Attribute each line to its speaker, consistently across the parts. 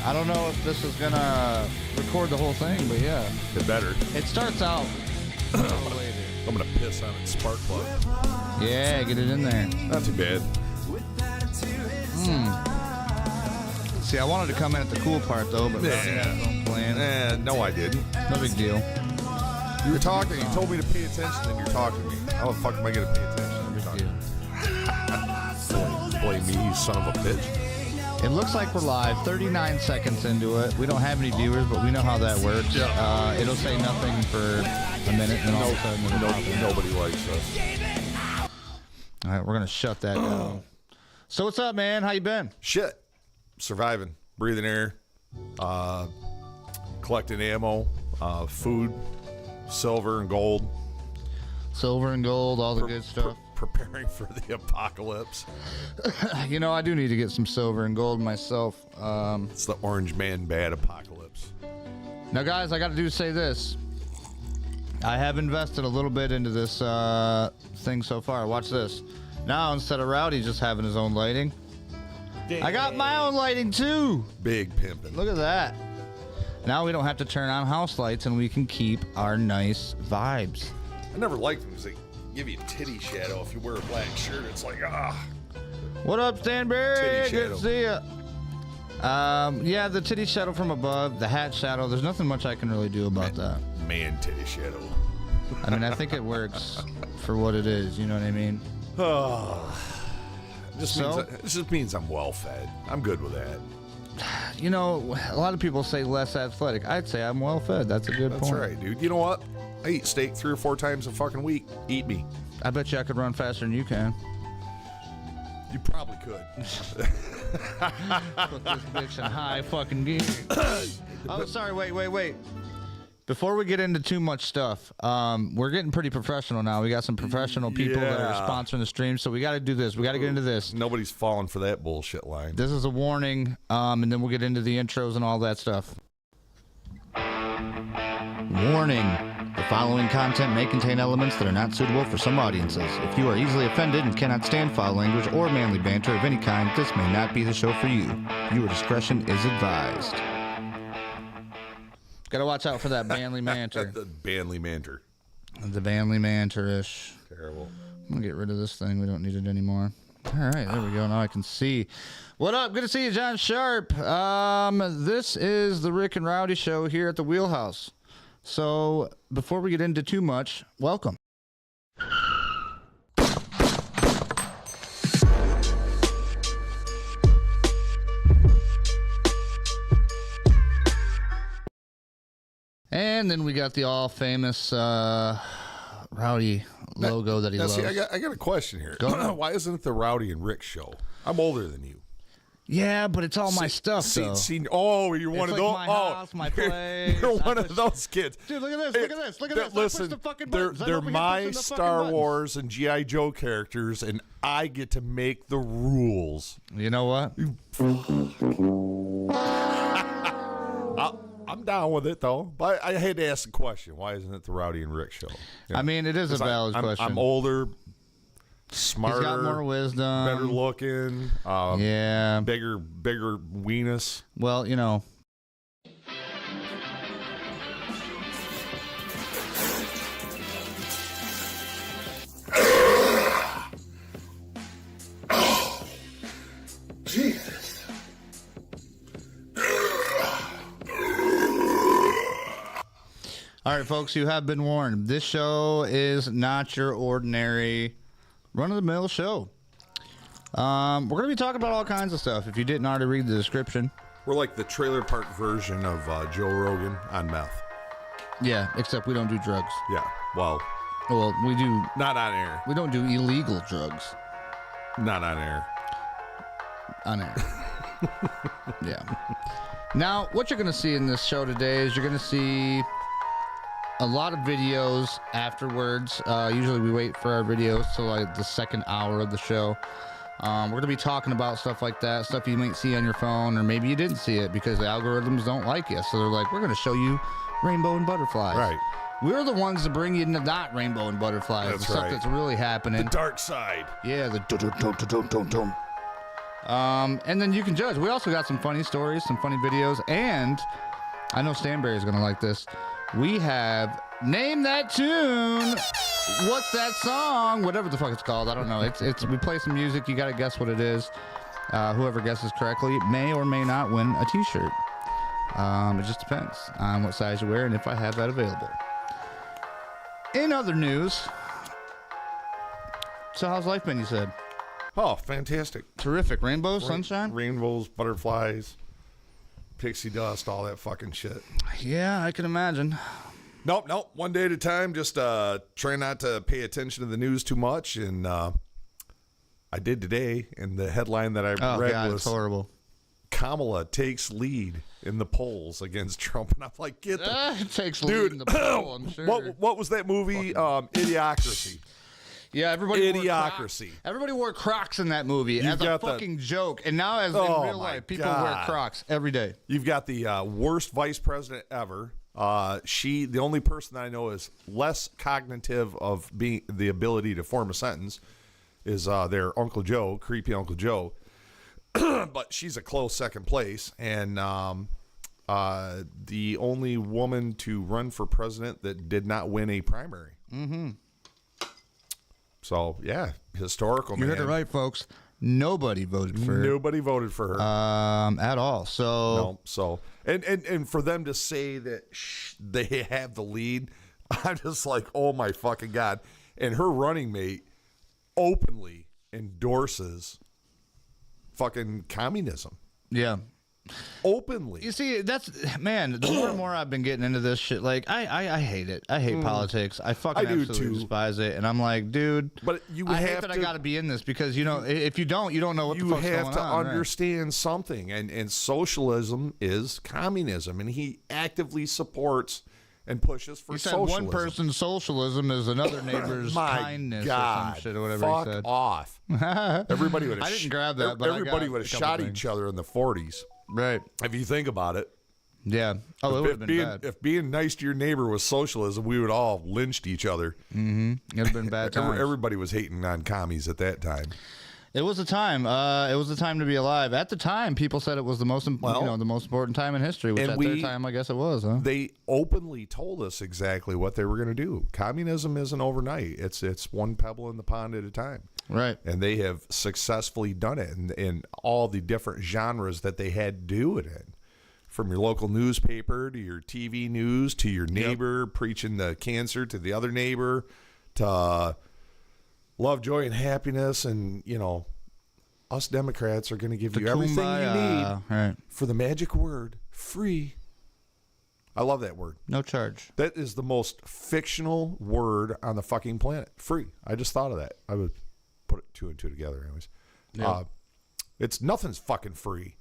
Speaker 1: I don't know if this is gonna record the whole thing, but yeah.
Speaker 2: It better.
Speaker 1: It starts out a little later.
Speaker 2: I'm gonna piss on its spark plug.
Speaker 1: Yeah, get it in there.
Speaker 2: Not too bad.
Speaker 1: See, I wanted to come in at the cool part though, but I'm playing.
Speaker 2: No, I didn't.
Speaker 1: No big deal.
Speaker 2: You were talking. You told me to pay attention, and you're talking to me. How the fuck am I gonna pay attention?
Speaker 1: No big deal.
Speaker 2: Blame me, you son of a bitch.
Speaker 1: It looks like we're live. 39 seconds into it. We don't have any viewers, but we know how that works.
Speaker 2: Yeah.
Speaker 1: It'll say nothing for a minute, and all of a sudden
Speaker 2: Nobody likes us.
Speaker 1: All right, we're gonna shut that down. So what's up, man? How you been?
Speaker 2: Shit. Surviving. Breathing air. Collecting ammo. Food. Silver and gold.
Speaker 1: Silver and gold, all the good stuff.
Speaker 2: Preparing for the apocalypse.
Speaker 1: You know, I do need to get some silver and gold myself.
Speaker 2: It's the orange man bad apocalypse.
Speaker 1: Now, guys, I got to say this. I have invested a little bit into this thing so far. Watch this. Now, instead of Rowdy just having his own lighting, I got my own lighting too.
Speaker 2: Big pimpin'.
Speaker 1: Look at that. Now we don't have to turn on house lights, and we can keep our nice vibes.
Speaker 2: I never liked them because they give you titty shadow if you wear a black shirt. It's like,
Speaker 1: What up, Stanberry?
Speaker 2: Titty
Speaker 1: Good to see ya. Yeah, the titty shadow from above, the hat shadow. There's nothing much I can really do about that.
Speaker 2: Man titty shadow.
Speaker 1: I mean, I think it works for what it is. You know what I mean?
Speaker 2: This just means I'm well fed. I'm good with that.
Speaker 1: You know, a lot of people say less athletic. I'd say I'm well fed. That's a good point.
Speaker 2: That's right, dude. You know what? I eat steak 3 or 4 times a fucking week. Eat me.
Speaker 1: I bet you I could run faster than you can.
Speaker 2: You probably could.
Speaker 1: Put this bitch in high fucking gear. Oh, sorry. Wait. Before we get into too much stuff, we're getting pretty professional now. We got some professional people that are sponsoring the stream, so we got to do this. We got to get into this.
Speaker 2: Nobody's falling for that bullshit line.
Speaker 1: This is a warning, and then we'll get into the intros and all that stuff. Warning. The following content may contain elements that are not suitable for some audiences. If you are easily offended and cannot stand foul language or manly banter of any kind, this may not be the show for you. Your discretion is advised. Gotta watch out for that Banley Manter.
Speaker 2: The Banley Manter.
Speaker 1: The Banley Manter-ish.
Speaker 2: Terrible.
Speaker 1: I'm gonna get rid of this thing. We don't need it anymore. All right, there we go. Now I can see. What up? Good to see you, John Sharp. This is the Rick and Rowdy show here at the Wheelhouse. So before we get into too much, welcome. And then we got the all-famous Rowdy logo that he loves.
Speaker 2: See, I got a question here. Why isn't it the Rowdy and Rick show? I'm older than you.
Speaker 1: Yeah, but it's all my stuff, though.
Speaker 2: You're one of those.
Speaker 1: My house, my place.
Speaker 2: You're one of those kids.
Speaker 1: Dude, look at this. Look at this.
Speaker 2: Listen,
Speaker 1: the fucking
Speaker 2: they're my Star Wars and G.I. Joe characters, and I get to make the rules.
Speaker 1: You know what?
Speaker 2: I'm down with it, though. But I had to ask the question. Why isn't it the Rowdy and Rick show? Yeah.
Speaker 1: I mean, it is a valid question.
Speaker 2: I'm older, smarter.
Speaker 1: He's got more wisdom.
Speaker 2: Better looking.
Speaker 1: Yeah.
Speaker 2: Bigger weenus.
Speaker 1: Well, you know.
Speaker 2: Jesus.
Speaker 1: All right, folks, you have been warned. This show is not your ordinary run-of-the-mill show. We're going to be talking about all kinds of stuff, if you didn't already read the description.
Speaker 2: We're like the trailer park version of Joe Rogan on meth.
Speaker 1: Yeah, except we don't do drugs.
Speaker 2: Yeah, well,
Speaker 1: we do.
Speaker 2: Not on air.
Speaker 1: We don't do illegal drugs.
Speaker 2: Not on air.
Speaker 1: On air. Yeah. Now, what you're going to see in this show today is you're going to see a lot of videos afterwards. Usually we wait for our videos till like the second hour of the show. We're going to be talking about stuff like that, stuff you might see on your phone, or maybe you didn't see it because the algorithms don't like you. So they're like, we're going to show you rainbow and butterflies.
Speaker 2: Right.
Speaker 1: We're the ones that bring you not rainbow and butterflies.
Speaker 2: That's
Speaker 1: the stuff
Speaker 2: right.
Speaker 1: that's really happening.
Speaker 2: The dark side.
Speaker 1: Yeah, the And then you can judge. We also got some funny stories, some funny videos, and I know Stanberry is going to like this. We have Name That Tune. What's that song? Whatever the fuck it's called. I don't know. It's we play some music. You got to guess what it is. Whoever guesses correctly may or may not win a t-shirt. It just depends on what size you wear and if I have that available. In other news, so how's life been, you said?
Speaker 2: Oh, fantastic.
Speaker 1: Terrific. Rainbows, sunshine?
Speaker 2: Rainbows, butterflies, pixie dust, all that fucking shit.
Speaker 1: Yeah, I can imagine.
Speaker 2: Nope. One day at a time. Just try not to pay attention to the news too much. And I did today. And the headline that I read was
Speaker 1: it's horrible.
Speaker 2: Kamala takes lead in the polls against Trump. And I'm like, get the...
Speaker 1: It takes lead in the poll, I'm sure.
Speaker 2: What was that movie? Idiocracy.
Speaker 1: Yeah, everybody
Speaker 2: Idiocracy.
Speaker 1: Everybody wore Crocs in that movie as a fucking joke. And now as in real life, people wear Crocs every day.
Speaker 2: You've got the worst vice president ever. The only person that I know is less cognitive of being the ability to form a sentence is their Uncle Joe, creepy Uncle Joe. But she's a close second place. And the only woman to run for president that did not win a primary. Mm-hmm. So, yeah, historical, man.
Speaker 1: You heard it right, folks. Nobody voted for her.
Speaker 2: Nobody voted for her.
Speaker 1: At all. So,
Speaker 2: and for them to say that they have the lead, I'm just like, oh my fucking God. And her running mate openly endorses fucking communism.
Speaker 1: Yeah.
Speaker 2: Openly.
Speaker 1: You see, man, the more and more I've been getting into this shit, like, I hate it. I hate politics. I fucking absolutely despise it. And I'm like, dude,
Speaker 2: but I
Speaker 1: hate that I got to be in this because, if you don't know what the fuck's going on.
Speaker 2: You have to understand something. And socialism is communism. And he actively supports and pushes for socialism.
Speaker 1: He said one person's socialism is another neighbor's kindness or some shit or whatever he said.
Speaker 2: Fuck off. Everybody would have
Speaker 1: I didn't grab that, but
Speaker 2: everybody would have shot each other in the 40s.
Speaker 1: Right.
Speaker 2: If you think about it.
Speaker 1: Yeah. Oh, it would have been bad.
Speaker 2: If being nice to your neighbor was socialism, we would all have lynched each other.
Speaker 1: Mm-hmm. It would have been bad times.
Speaker 2: Everybody was hating on commies at that time.
Speaker 1: It was a time. It was a time to be alive. At the time, people said it was the most, the most important time in history. Which at their time, I guess it was. Huh?
Speaker 2: They openly told us exactly what they were going to do. Communism isn't overnight. It's one pebble in the pond at a time.
Speaker 1: Right.
Speaker 2: And they have successfully done it in all the different genres that they had to do it in. From your local newspaper to your TV news to your neighbor preaching the cancer to the other neighbor to love, joy, and happiness. And, us Democrats are going to give you everything you need for the magic word, free. I love that word.
Speaker 1: No charge.
Speaker 2: That is the most fictional word on the fucking planet. Free. I just thought of that. I would put it two and two together anyways. Yeah. Nothing's fucking free.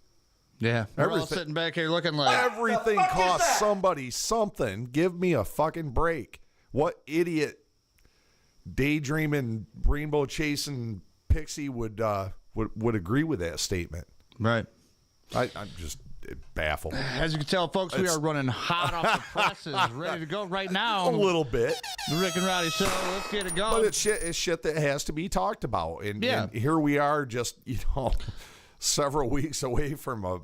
Speaker 1: Yeah. We're all sitting back here looking like
Speaker 2: everything costs somebody something. Give me a fucking break. What idiot daydreaming, rainbow chasing pixie would agree with that statement?
Speaker 1: Right.
Speaker 2: I'm just baffled.
Speaker 1: As you can tell, folks, we are running hot off the presses, ready to go right now.
Speaker 2: A little bit.
Speaker 1: The Rick and Rowdy Show. Let's get it going.
Speaker 2: But it's shit that has to be talked about. And here we are just, several weeks away from a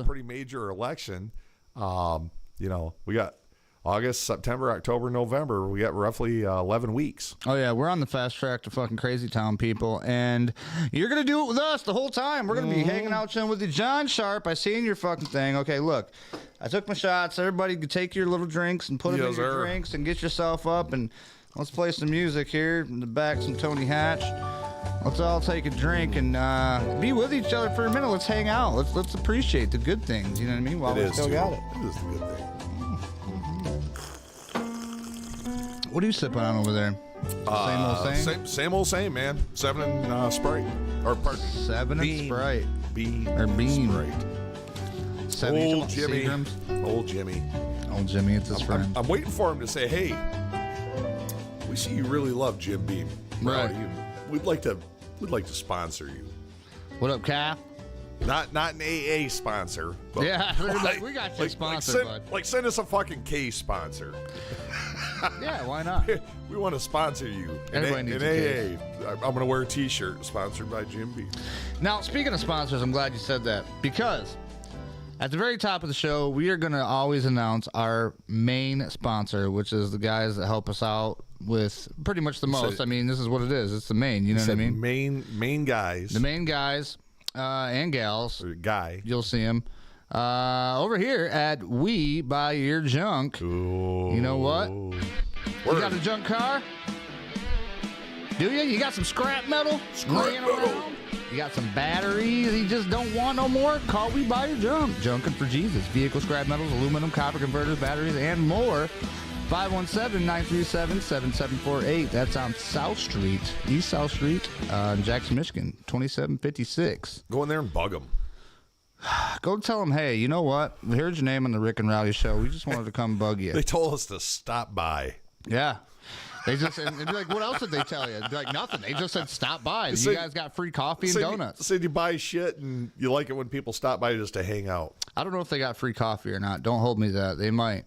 Speaker 2: pretty major election. We got August, September, October, November. We got roughly 11 weeks.
Speaker 1: Oh, yeah. We're on the fast track to fucking crazy town, people. And you're going to do it with us the whole time. We're going to be hanging out, chilling with you. John Sharp, I seen your fucking thing. Okay, look. I took my shots. Everybody can take your little drinks and put them in your drinks and get yourself up. And let's play some music here. In the back, some Tony Hatch. Let's all take a drink and be with each other for a minute. Let's hang out. Let's appreciate the good things. You know what I mean? While we still got it.
Speaker 2: It is the good thing.
Speaker 1: What are you sipping on over there? Same old same?
Speaker 2: Same old same, man. 7 and Sprite. Or pardon me.
Speaker 1: 7 and Sprite.
Speaker 2: Bean.
Speaker 1: Sprite. 7
Speaker 2: Old Jimmy. Old Jimmy.
Speaker 1: Old Jimmy, it's his friend.
Speaker 2: I'm waiting for him to say, hey, we see you really love Jim Beam.
Speaker 1: Right.
Speaker 2: We'd like to sponsor you.
Speaker 1: What up, Kai?
Speaker 2: Not an AA sponsor. But
Speaker 1: yeah, we got you sponsored, bud.
Speaker 2: Send us a fucking K sponsor.
Speaker 1: Yeah, why not?
Speaker 2: We want to sponsor you.
Speaker 1: Everybody needs a
Speaker 2: I'm going to wear a T-shirt sponsored by Jim Beam.
Speaker 1: Now, speaking of sponsors, I'm glad you said that because at the very top of the show, we are going to always announce our main sponsor, which is the guys that help us out with pretty much the most. I mean, this is what it is. It's the main. You know what I mean?
Speaker 2: Main guys.
Speaker 1: The main guys and gals.
Speaker 2: Or guy.
Speaker 1: You'll see them over here at We Buy Your Junk.
Speaker 2: Ooh.
Speaker 1: You know what?
Speaker 2: Word.
Speaker 1: You got a junk car? Do you? You got some scrap metal laying around? You got some batteries you just don't want no more? Call We Buy Your Junk. Junkin' for Jesus. Vehicle scrap metals, aluminum, copper converters, batteries, and more. 517-937-7748. That's on South Street, East South Street, in Jackson, Michigan, 2756.
Speaker 2: Go in there and bug them.
Speaker 1: Go tell them, hey, you know what? We heard your name on the Rick and Rowdy show. We just wanted to come bug you.
Speaker 2: They told us to stop by.
Speaker 1: Yeah. They just and be like, what else did they tell you? Be like, nothing. They just said stop by. You guys got free coffee and donuts.
Speaker 2: Said you buy shit and you like it when people stop by just to hang out.
Speaker 1: I don't know if they got free coffee or not. Don't hold me to that. They might.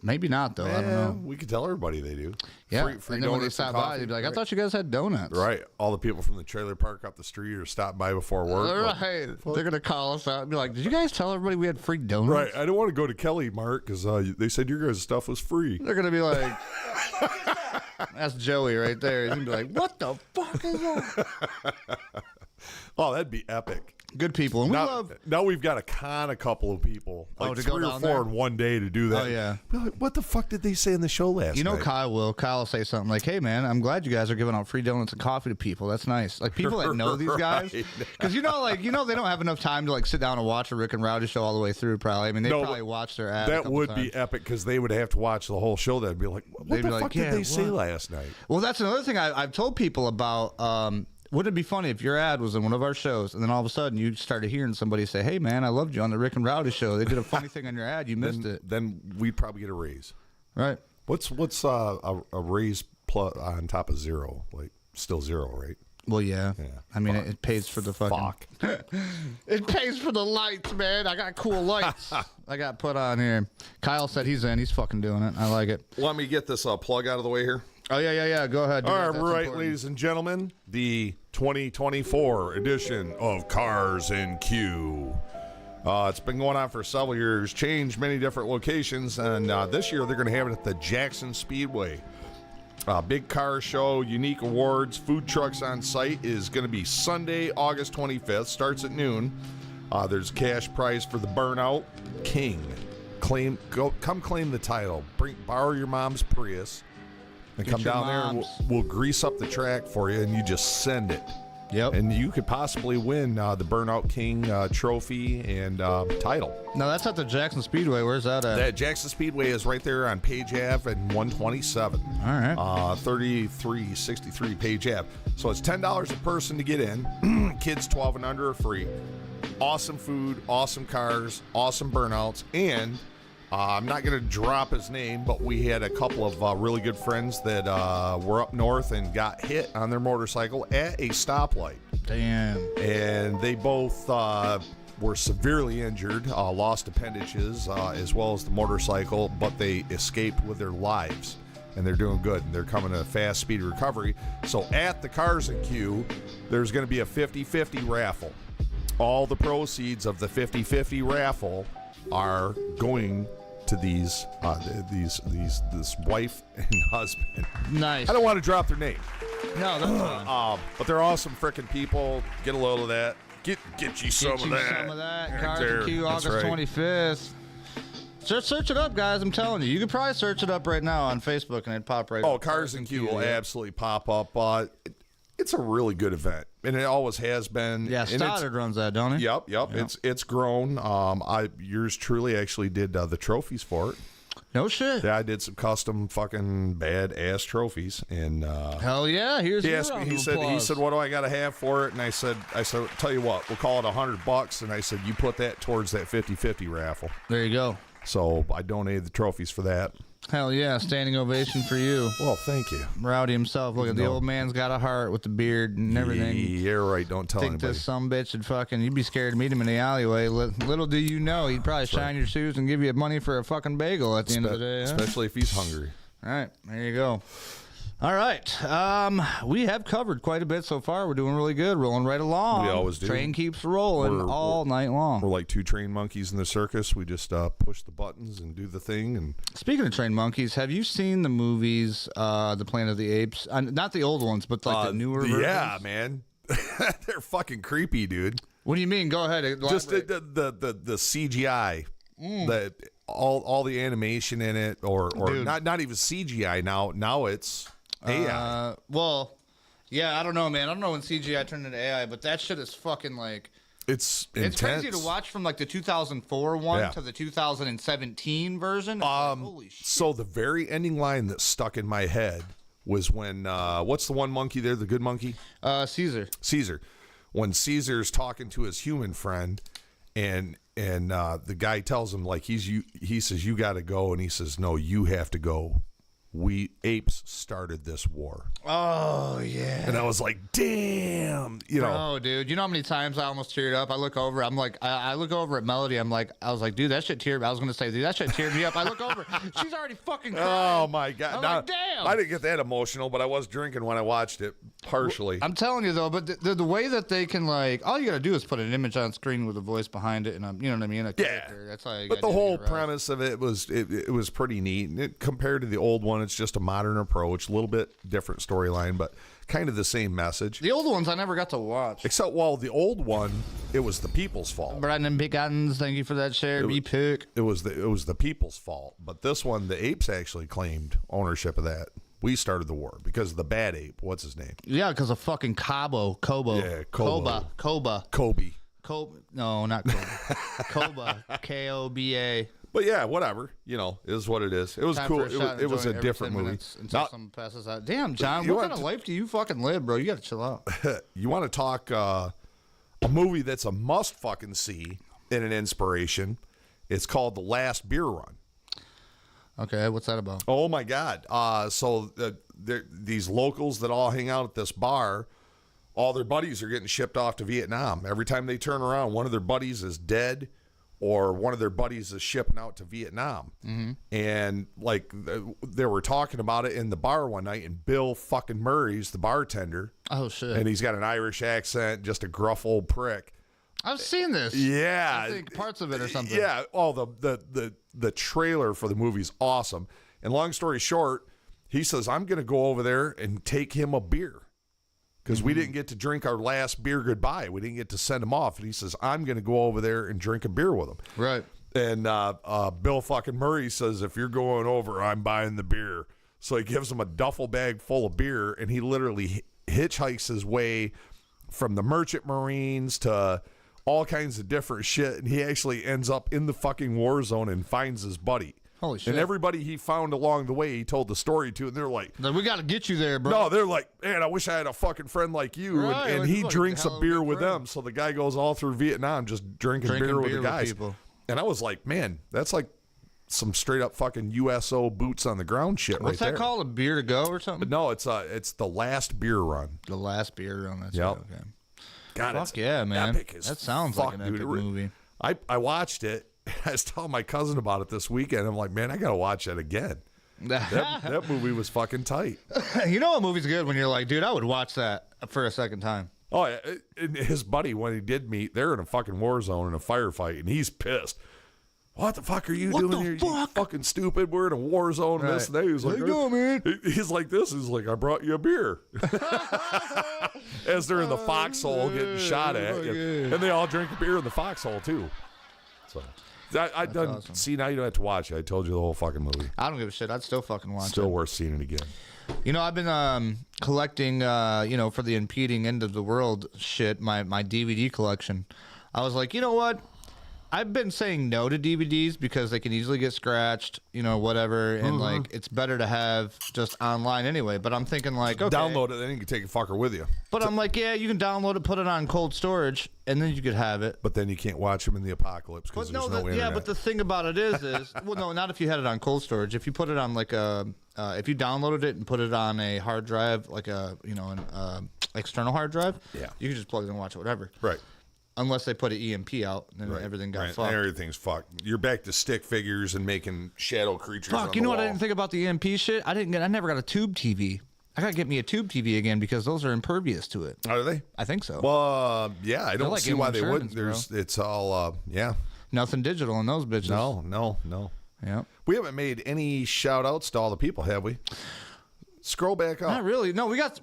Speaker 1: Maybe not though. I don't know.
Speaker 2: We could tell everybody they do.
Speaker 1: Yeah.
Speaker 2: Free
Speaker 1: and then when they
Speaker 2: donuts
Speaker 1: stop
Speaker 2: and
Speaker 1: by, they'd be like, I thought you guys had donuts.
Speaker 2: Right. All the people from the trailer park up the street or stop by before work.
Speaker 1: Right. They're gonna call us out and be like, did you guys tell everybody we had free donuts?
Speaker 2: Right. I don't want to go to Kelly Mart because they said your guys' stuff was free.
Speaker 1: They're gonna be like, that's Joey right there. He's gonna be like, what the fuck is that?
Speaker 2: Oh, that'd be epic.
Speaker 1: Good people. And
Speaker 2: now we've got to con a couple of people, like
Speaker 1: to
Speaker 2: 3
Speaker 1: go
Speaker 2: or
Speaker 1: down
Speaker 2: 4
Speaker 1: there?
Speaker 2: in one day to do that.
Speaker 1: Oh, yeah.
Speaker 2: We're like, what the fuck did they say in the show last
Speaker 1: You know,
Speaker 2: night?
Speaker 1: Kyle will say something like, hey, man, I'm glad you guys are giving out free donuts and coffee to people. That's nice. Like, people that know these guys. Because, they don't have enough time to, like, sit down and watch a Rick and Rowdy show all the way through, probably. I mean, they probably watch their ad.
Speaker 2: That would be epic because they would have to watch the whole show. That'd be like, what the fuck did they say last night?
Speaker 1: Well, that's another thing I've told people about. Wouldn't it be funny if your ad was in one of our shows and then all of a sudden you started hearing somebody say, hey, man, I loved you on the Rick and Rowdy show. They did a funny thing on your ad. You missed it.
Speaker 2: Then we'd probably get a raise.
Speaker 1: Right.
Speaker 2: What's a raise plus on top of 0? Like, still 0, right?
Speaker 1: Well, yeah. I mean, it pays for the fucking...
Speaker 2: Fuck.
Speaker 1: It pays for the lights, man. I got cool lights I got put on here. Kyle said he's in. He's fucking doing it. I like it.
Speaker 2: Let me get this plug out of the way here.
Speaker 1: Oh, yeah. Go ahead.
Speaker 2: All right, ladies and gentlemen, the 2024 edition of Cars in Q. It's been going on for several years, changed many different locations, and this year they're going to have it at the Jackson Speedway. Big car show, unique awards, food trucks on site is going to be Sunday, August 25th. Starts at noon. There's cash prize for the Burnout King. Come claim the title. Borrow your mom's Prius. And come down there and we'll grease up the track for you, and you just send it.
Speaker 1: Yep.
Speaker 2: And you could possibly win the Burnout King trophy and title.
Speaker 1: Now, that's at the Jackson Speedway. Where's that at?
Speaker 2: That Jackson Speedway is right there on Page Ave and 127.
Speaker 1: All right.
Speaker 2: 3363 Page Ave. So it's $10 a person to get in. Kids 12 and under are free. Awesome food, awesome cars, awesome burnouts, and... I'm not going to drop his name, but we had a couple of really good friends that were up north and got hit on their motorcycle at a stoplight.
Speaker 1: Damn.
Speaker 2: And they both were severely injured, lost appendages, as well as the motorcycle, but they escaped with their lives. And they're doing good. And they're coming to fast speed recovery. So at the Cars in Q, there's going to be a 50-50 raffle. All the proceeds of the 50-50 raffle are going to this wife and husband.
Speaker 1: Nice.
Speaker 2: I don't want to drop their name.
Speaker 1: No, that's fine.
Speaker 2: But they're awesome freaking people. Get a load of that. Get you some of that.
Speaker 1: Cars in Q, August 25th. Search it up, guys. I'm telling you. You could probably search it up right now on Facebook and it'd pop right up.
Speaker 2: Oh, Cars in Q will absolutely pop up. It's a really good event, and it always has been.
Speaker 1: Yeah, Stoddard runs that, don't he?
Speaker 2: Yep. It's grown. Yours truly actually did the trophies for it.
Speaker 1: No shit.
Speaker 2: Yeah, I did some custom fucking badass trophies, and
Speaker 1: hell yeah, here's
Speaker 2: he
Speaker 1: your
Speaker 2: asked me.
Speaker 1: round
Speaker 2: He
Speaker 1: of
Speaker 2: said,
Speaker 1: applause.
Speaker 2: what do I got to have for it? And I said, tell you what, we'll call it $100. And I said, you put that towards that 50-50 raffle.
Speaker 1: There you go.
Speaker 2: So I donated the trophies for that.
Speaker 1: Hell yeah, standing ovation for you.
Speaker 2: Well, thank you.
Speaker 1: Rowdy himself. Look at the old man's got a heart with the beard and everything.
Speaker 2: Yeah, right. Don't tell anybody.
Speaker 1: This sumbitch would fucking, you'd be scared to meet him in the alleyway. Little do you know, he'd probably shine your shoes and give you money for a fucking bagel at the end of the day. Huh?
Speaker 2: Especially if he's hungry.
Speaker 1: All right, there you go. All right, we have covered quite a bit so far. We're doing really good, rolling right along.
Speaker 2: We always do.
Speaker 1: Train keeps rolling all night long.
Speaker 2: We're like two trained monkeys in the circus. We just push the buttons and do the thing. And
Speaker 1: speaking of trained monkeys, have you seen the movies, The Planet of the Apes? Not the old ones, but like the newer versions?
Speaker 2: Yeah, man. They're fucking creepy, dude.
Speaker 1: What do you mean? Go ahead. Elaborate.
Speaker 2: Just the CGI, that all the animation in it, or not even CGI now. Now it's AI.
Speaker 1: Well, yeah, I don't know, man. I don't know when CGI turned into AI, but that shit is fucking like.
Speaker 2: It's
Speaker 1: intense. Crazy to watch from like the 2004 one to the 2017 version. Like, holy shit.
Speaker 2: So the very ending line that stuck in my head was when what's the one monkey there, the good monkey?
Speaker 1: Caesar.
Speaker 2: When Caesar's talking to his human friend, and the guy tells him, like, he says, you got to go, and he says, no, you have to go. We apes started this war.
Speaker 1: Oh yeah.
Speaker 2: And I was like, damn, you know.
Speaker 1: Oh, dude, you know how many times I almost teared up? I look over, I'm like, I look over at Melody. I was like, dude, that shit teared. I was gonna say, dude, that shit teared me up. I look over, she's already fucking crying.
Speaker 2: Oh my god.
Speaker 1: I'm like, damn.
Speaker 2: I didn't get that emotional, but I was drinking when I watched it, partially.
Speaker 1: I'm telling you though, but the way that they can, like, all you gotta do is put an image on screen with a voice behind it, and you know what I mean? A character. That's how you.
Speaker 2: But the whole premise of it was it was pretty neat. And compared to the old one, it's just a modern approach, a little bit different storyline, but kind of the same message.
Speaker 1: The old ones I never got to watch.
Speaker 2: Except, well, the old one, it was the people's fault.
Speaker 1: Brandon Biggins, thank you for that share. B-Pick.
Speaker 2: It was the people's fault. But this one, the apes actually claimed ownership of that. We started the war because of the bad ape. What's his name?
Speaker 1: Yeah, because of fucking Kobo.
Speaker 2: Yeah, Kobo.
Speaker 1: Kobe. No, not Kobe. Koba. Koba.
Speaker 2: But yeah, whatever. You know, is what it is. It was cool. It was a different movie.
Speaker 1: Until someone passes out. Damn, John, what kind of life do you fucking live, bro? You got to chill out.
Speaker 2: You want to talk a movie that's a must fucking see and an inspiration? It's called The Last Beer Run.
Speaker 1: Okay, what's that about?
Speaker 2: Oh my God! So these locals that all hang out at this bar, all their buddies are getting shipped off to Vietnam. Every time they turn around, one of their buddies is dead, or one of their buddies is shipping out to Vietnam. Mm-hmm. And like they were talking about it in the bar one night, and Bill fucking Murray's the bartender.
Speaker 1: Oh shit!
Speaker 2: And he's got an Irish accent, just a gruff old prick.
Speaker 1: I've seen this.
Speaker 2: Yeah,
Speaker 1: I think parts of it or something.
Speaker 2: Yeah. Oh, the trailer for the movie's awesome. And long story short, he says, I'm going to go over there and take him a beer because we didn't get to drink our last beer goodbye. We didn't get to send him off. And he says, I'm going to go over there and drink a beer with him.
Speaker 1: Right.
Speaker 2: And Bill fucking Murray says, if you're going over, I'm buying the beer. So he gives him a duffel bag full of beer, and he literally hitchhikes his way from the Merchant Marines to all kinds of different shit, and he actually ends up in the fucking war zone and finds his buddy.
Speaker 1: Holy shit.
Speaker 2: And everybody he found along the way, he told the story to, and they're like,
Speaker 1: we got to get you there, bro.
Speaker 2: No, they're like, man, I wish I had a fucking friend like you.
Speaker 1: Right,
Speaker 2: and he drinks a beer with
Speaker 1: friend.
Speaker 2: them. So the guy goes all through Vietnam just drinking beer with the guys. And I was like, man, that's like some straight up fucking USO boots on the ground shit.
Speaker 1: What's that called? A beer to go or something?
Speaker 2: But no, it's The Last Beer Run.
Speaker 1: The Last Beer Run. That's
Speaker 2: yep.
Speaker 1: Okay.
Speaker 2: God,
Speaker 1: fuck yeah, man. That sounds like an epic movie.
Speaker 2: I watched it. I was telling my cousin about it this weekend. I'm like, man, I got to watch that again. That movie was fucking tight.
Speaker 1: You know what movie's good when you're like, dude, I would watch that for a second time.
Speaker 2: Oh, yeah. And his buddy, when he did meet, they're in a fucking war zone in a firefight, and he's pissed. What the fuck are you doing here? You fucking stupid. We're in a war zone and this and that. He was like,
Speaker 1: go, man.
Speaker 2: He's like this. He's like, I brought you a beer. As they're in the foxhole getting shot at. And they all drink a beer in the foxhole, too. So, I done. Awesome. See, now you don't have to watch it. I told you the whole fucking movie.
Speaker 1: I don't give a shit. I'd still fucking watch it.
Speaker 2: Still worth seeing it again.
Speaker 1: You know, I've been collecting, for the impeding end of the world shit, my DVD collection. I was like, you know what? I've been saying no to DVDs because they can easily get scratched, whatever, and like it's better to have just online anyway. But I'm thinking like, okay,
Speaker 2: download it, then you can take a fucker with you.
Speaker 1: But I'm like, yeah, you can download it, put it on cold storage, and then you could have it.
Speaker 2: But then you can't watch them in the apocalypse because there's no internet.
Speaker 1: Yeah, but the thing about it is well, no, not if you had it on cold storage. If you put it on like if you downloaded it and put it on a hard drive, like an external hard drive,
Speaker 2: yeah,
Speaker 1: you can just plug it and watch it, whatever.
Speaker 2: Right.
Speaker 1: unless they put an EMP out, and then everything got fucked.
Speaker 2: Everything's fucked. You're back to stick figures and making shadow creatures.
Speaker 1: Fuck, you know what I didn't think about the EMP shit? I never got a tube TV. I gotta get me a tube TV again because those are impervious to it.
Speaker 2: Are they?
Speaker 1: I think so.
Speaker 2: Well, yeah, I don't
Speaker 1: like
Speaker 2: see why they wouldn't.
Speaker 1: bro.
Speaker 2: It's all, yeah.
Speaker 1: Nothing digital in those bitches.
Speaker 2: No.
Speaker 1: Yeah.
Speaker 2: We haven't made any shout outs to all the people, have we? Scroll back up.
Speaker 1: Not really. No, we got.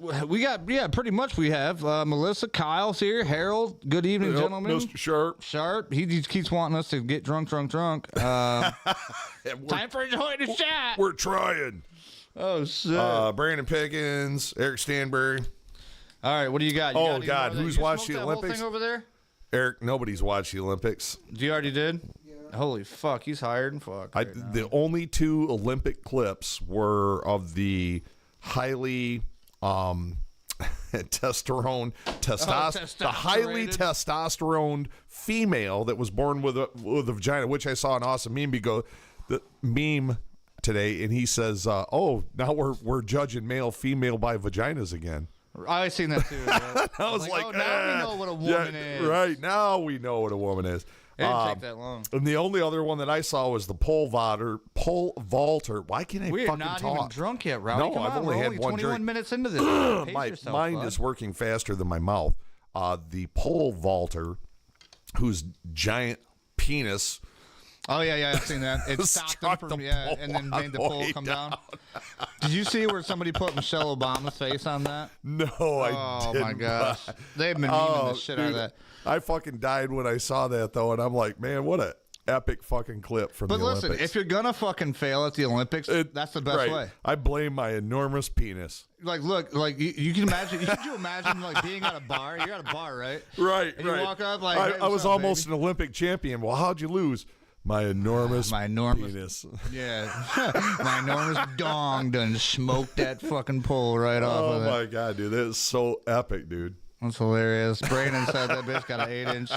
Speaker 1: Yeah, pretty much we have. Melissa, Kyle's here. Harold, good evening, gentlemen.
Speaker 2: Mr. Sharp.
Speaker 1: Sharp. He just keeps wanting us to get drunk. Time for enjoying the shot.
Speaker 2: We're trying.
Speaker 1: Oh, shit.
Speaker 2: Brandon Pickens, Eric Stanbury.
Speaker 1: All right, what do you got?
Speaker 2: God, who's watched the Olympics?
Speaker 1: Whole thing over there?
Speaker 2: Eric, nobody's watched the Olympics.
Speaker 1: You already did? Yeah. Holy fuck, he's hired and fuck.
Speaker 2: The only 2 Olympic clips were of the highly the highly testosterone female that was born with a vagina, which I saw an awesome meme today, and he says, "Oh, now we're judging male female by vaginas again."
Speaker 1: I seen that too. Right?
Speaker 2: I was like,
Speaker 1: oh, now we know what a woman is.
Speaker 2: Right now we know what a woman is.
Speaker 1: It didn't take that long.
Speaker 2: And the only other one that I saw was the pole vaulter. Why can't I
Speaker 1: We're
Speaker 2: fucking
Speaker 1: not
Speaker 2: talk?
Speaker 1: even drunk yet, Rowdy.
Speaker 2: No,
Speaker 1: I've
Speaker 2: only had one
Speaker 1: 21
Speaker 2: drink.
Speaker 1: minutes into this.
Speaker 2: My mind is working faster than my mouth. The pole vaulter, whose giant penis.
Speaker 1: Oh yeah, I've seen that. It stopped them from and then made the pole come down. Did you see where somebody put Michelle Obama's face on that?
Speaker 2: No, I didn't.
Speaker 1: Oh my gosh, they've been memeing the shit out of that.
Speaker 2: I fucking died when I saw that though, and I'm like, man, what a epic fucking clip from the Olympics.
Speaker 1: But listen, if you're gonna fucking fail at the Olympics, that's the best way.
Speaker 2: I blame my enormous penis.
Speaker 1: Like, look, like you can imagine. Could you imagine like being at a bar? You're at a bar, right?
Speaker 2: Right.
Speaker 1: And you walk up like, hey,
Speaker 2: I was
Speaker 1: up,
Speaker 2: almost
Speaker 1: baby?
Speaker 2: an Olympic champion. Well, how'd you lose? My enormous penis.
Speaker 1: Yeah. My enormous dong done smoked that fucking pole right off of it.
Speaker 2: Oh, my God, dude. That is so epic, dude.
Speaker 1: That's hilarious. Brandon said that bitch got an 8-inch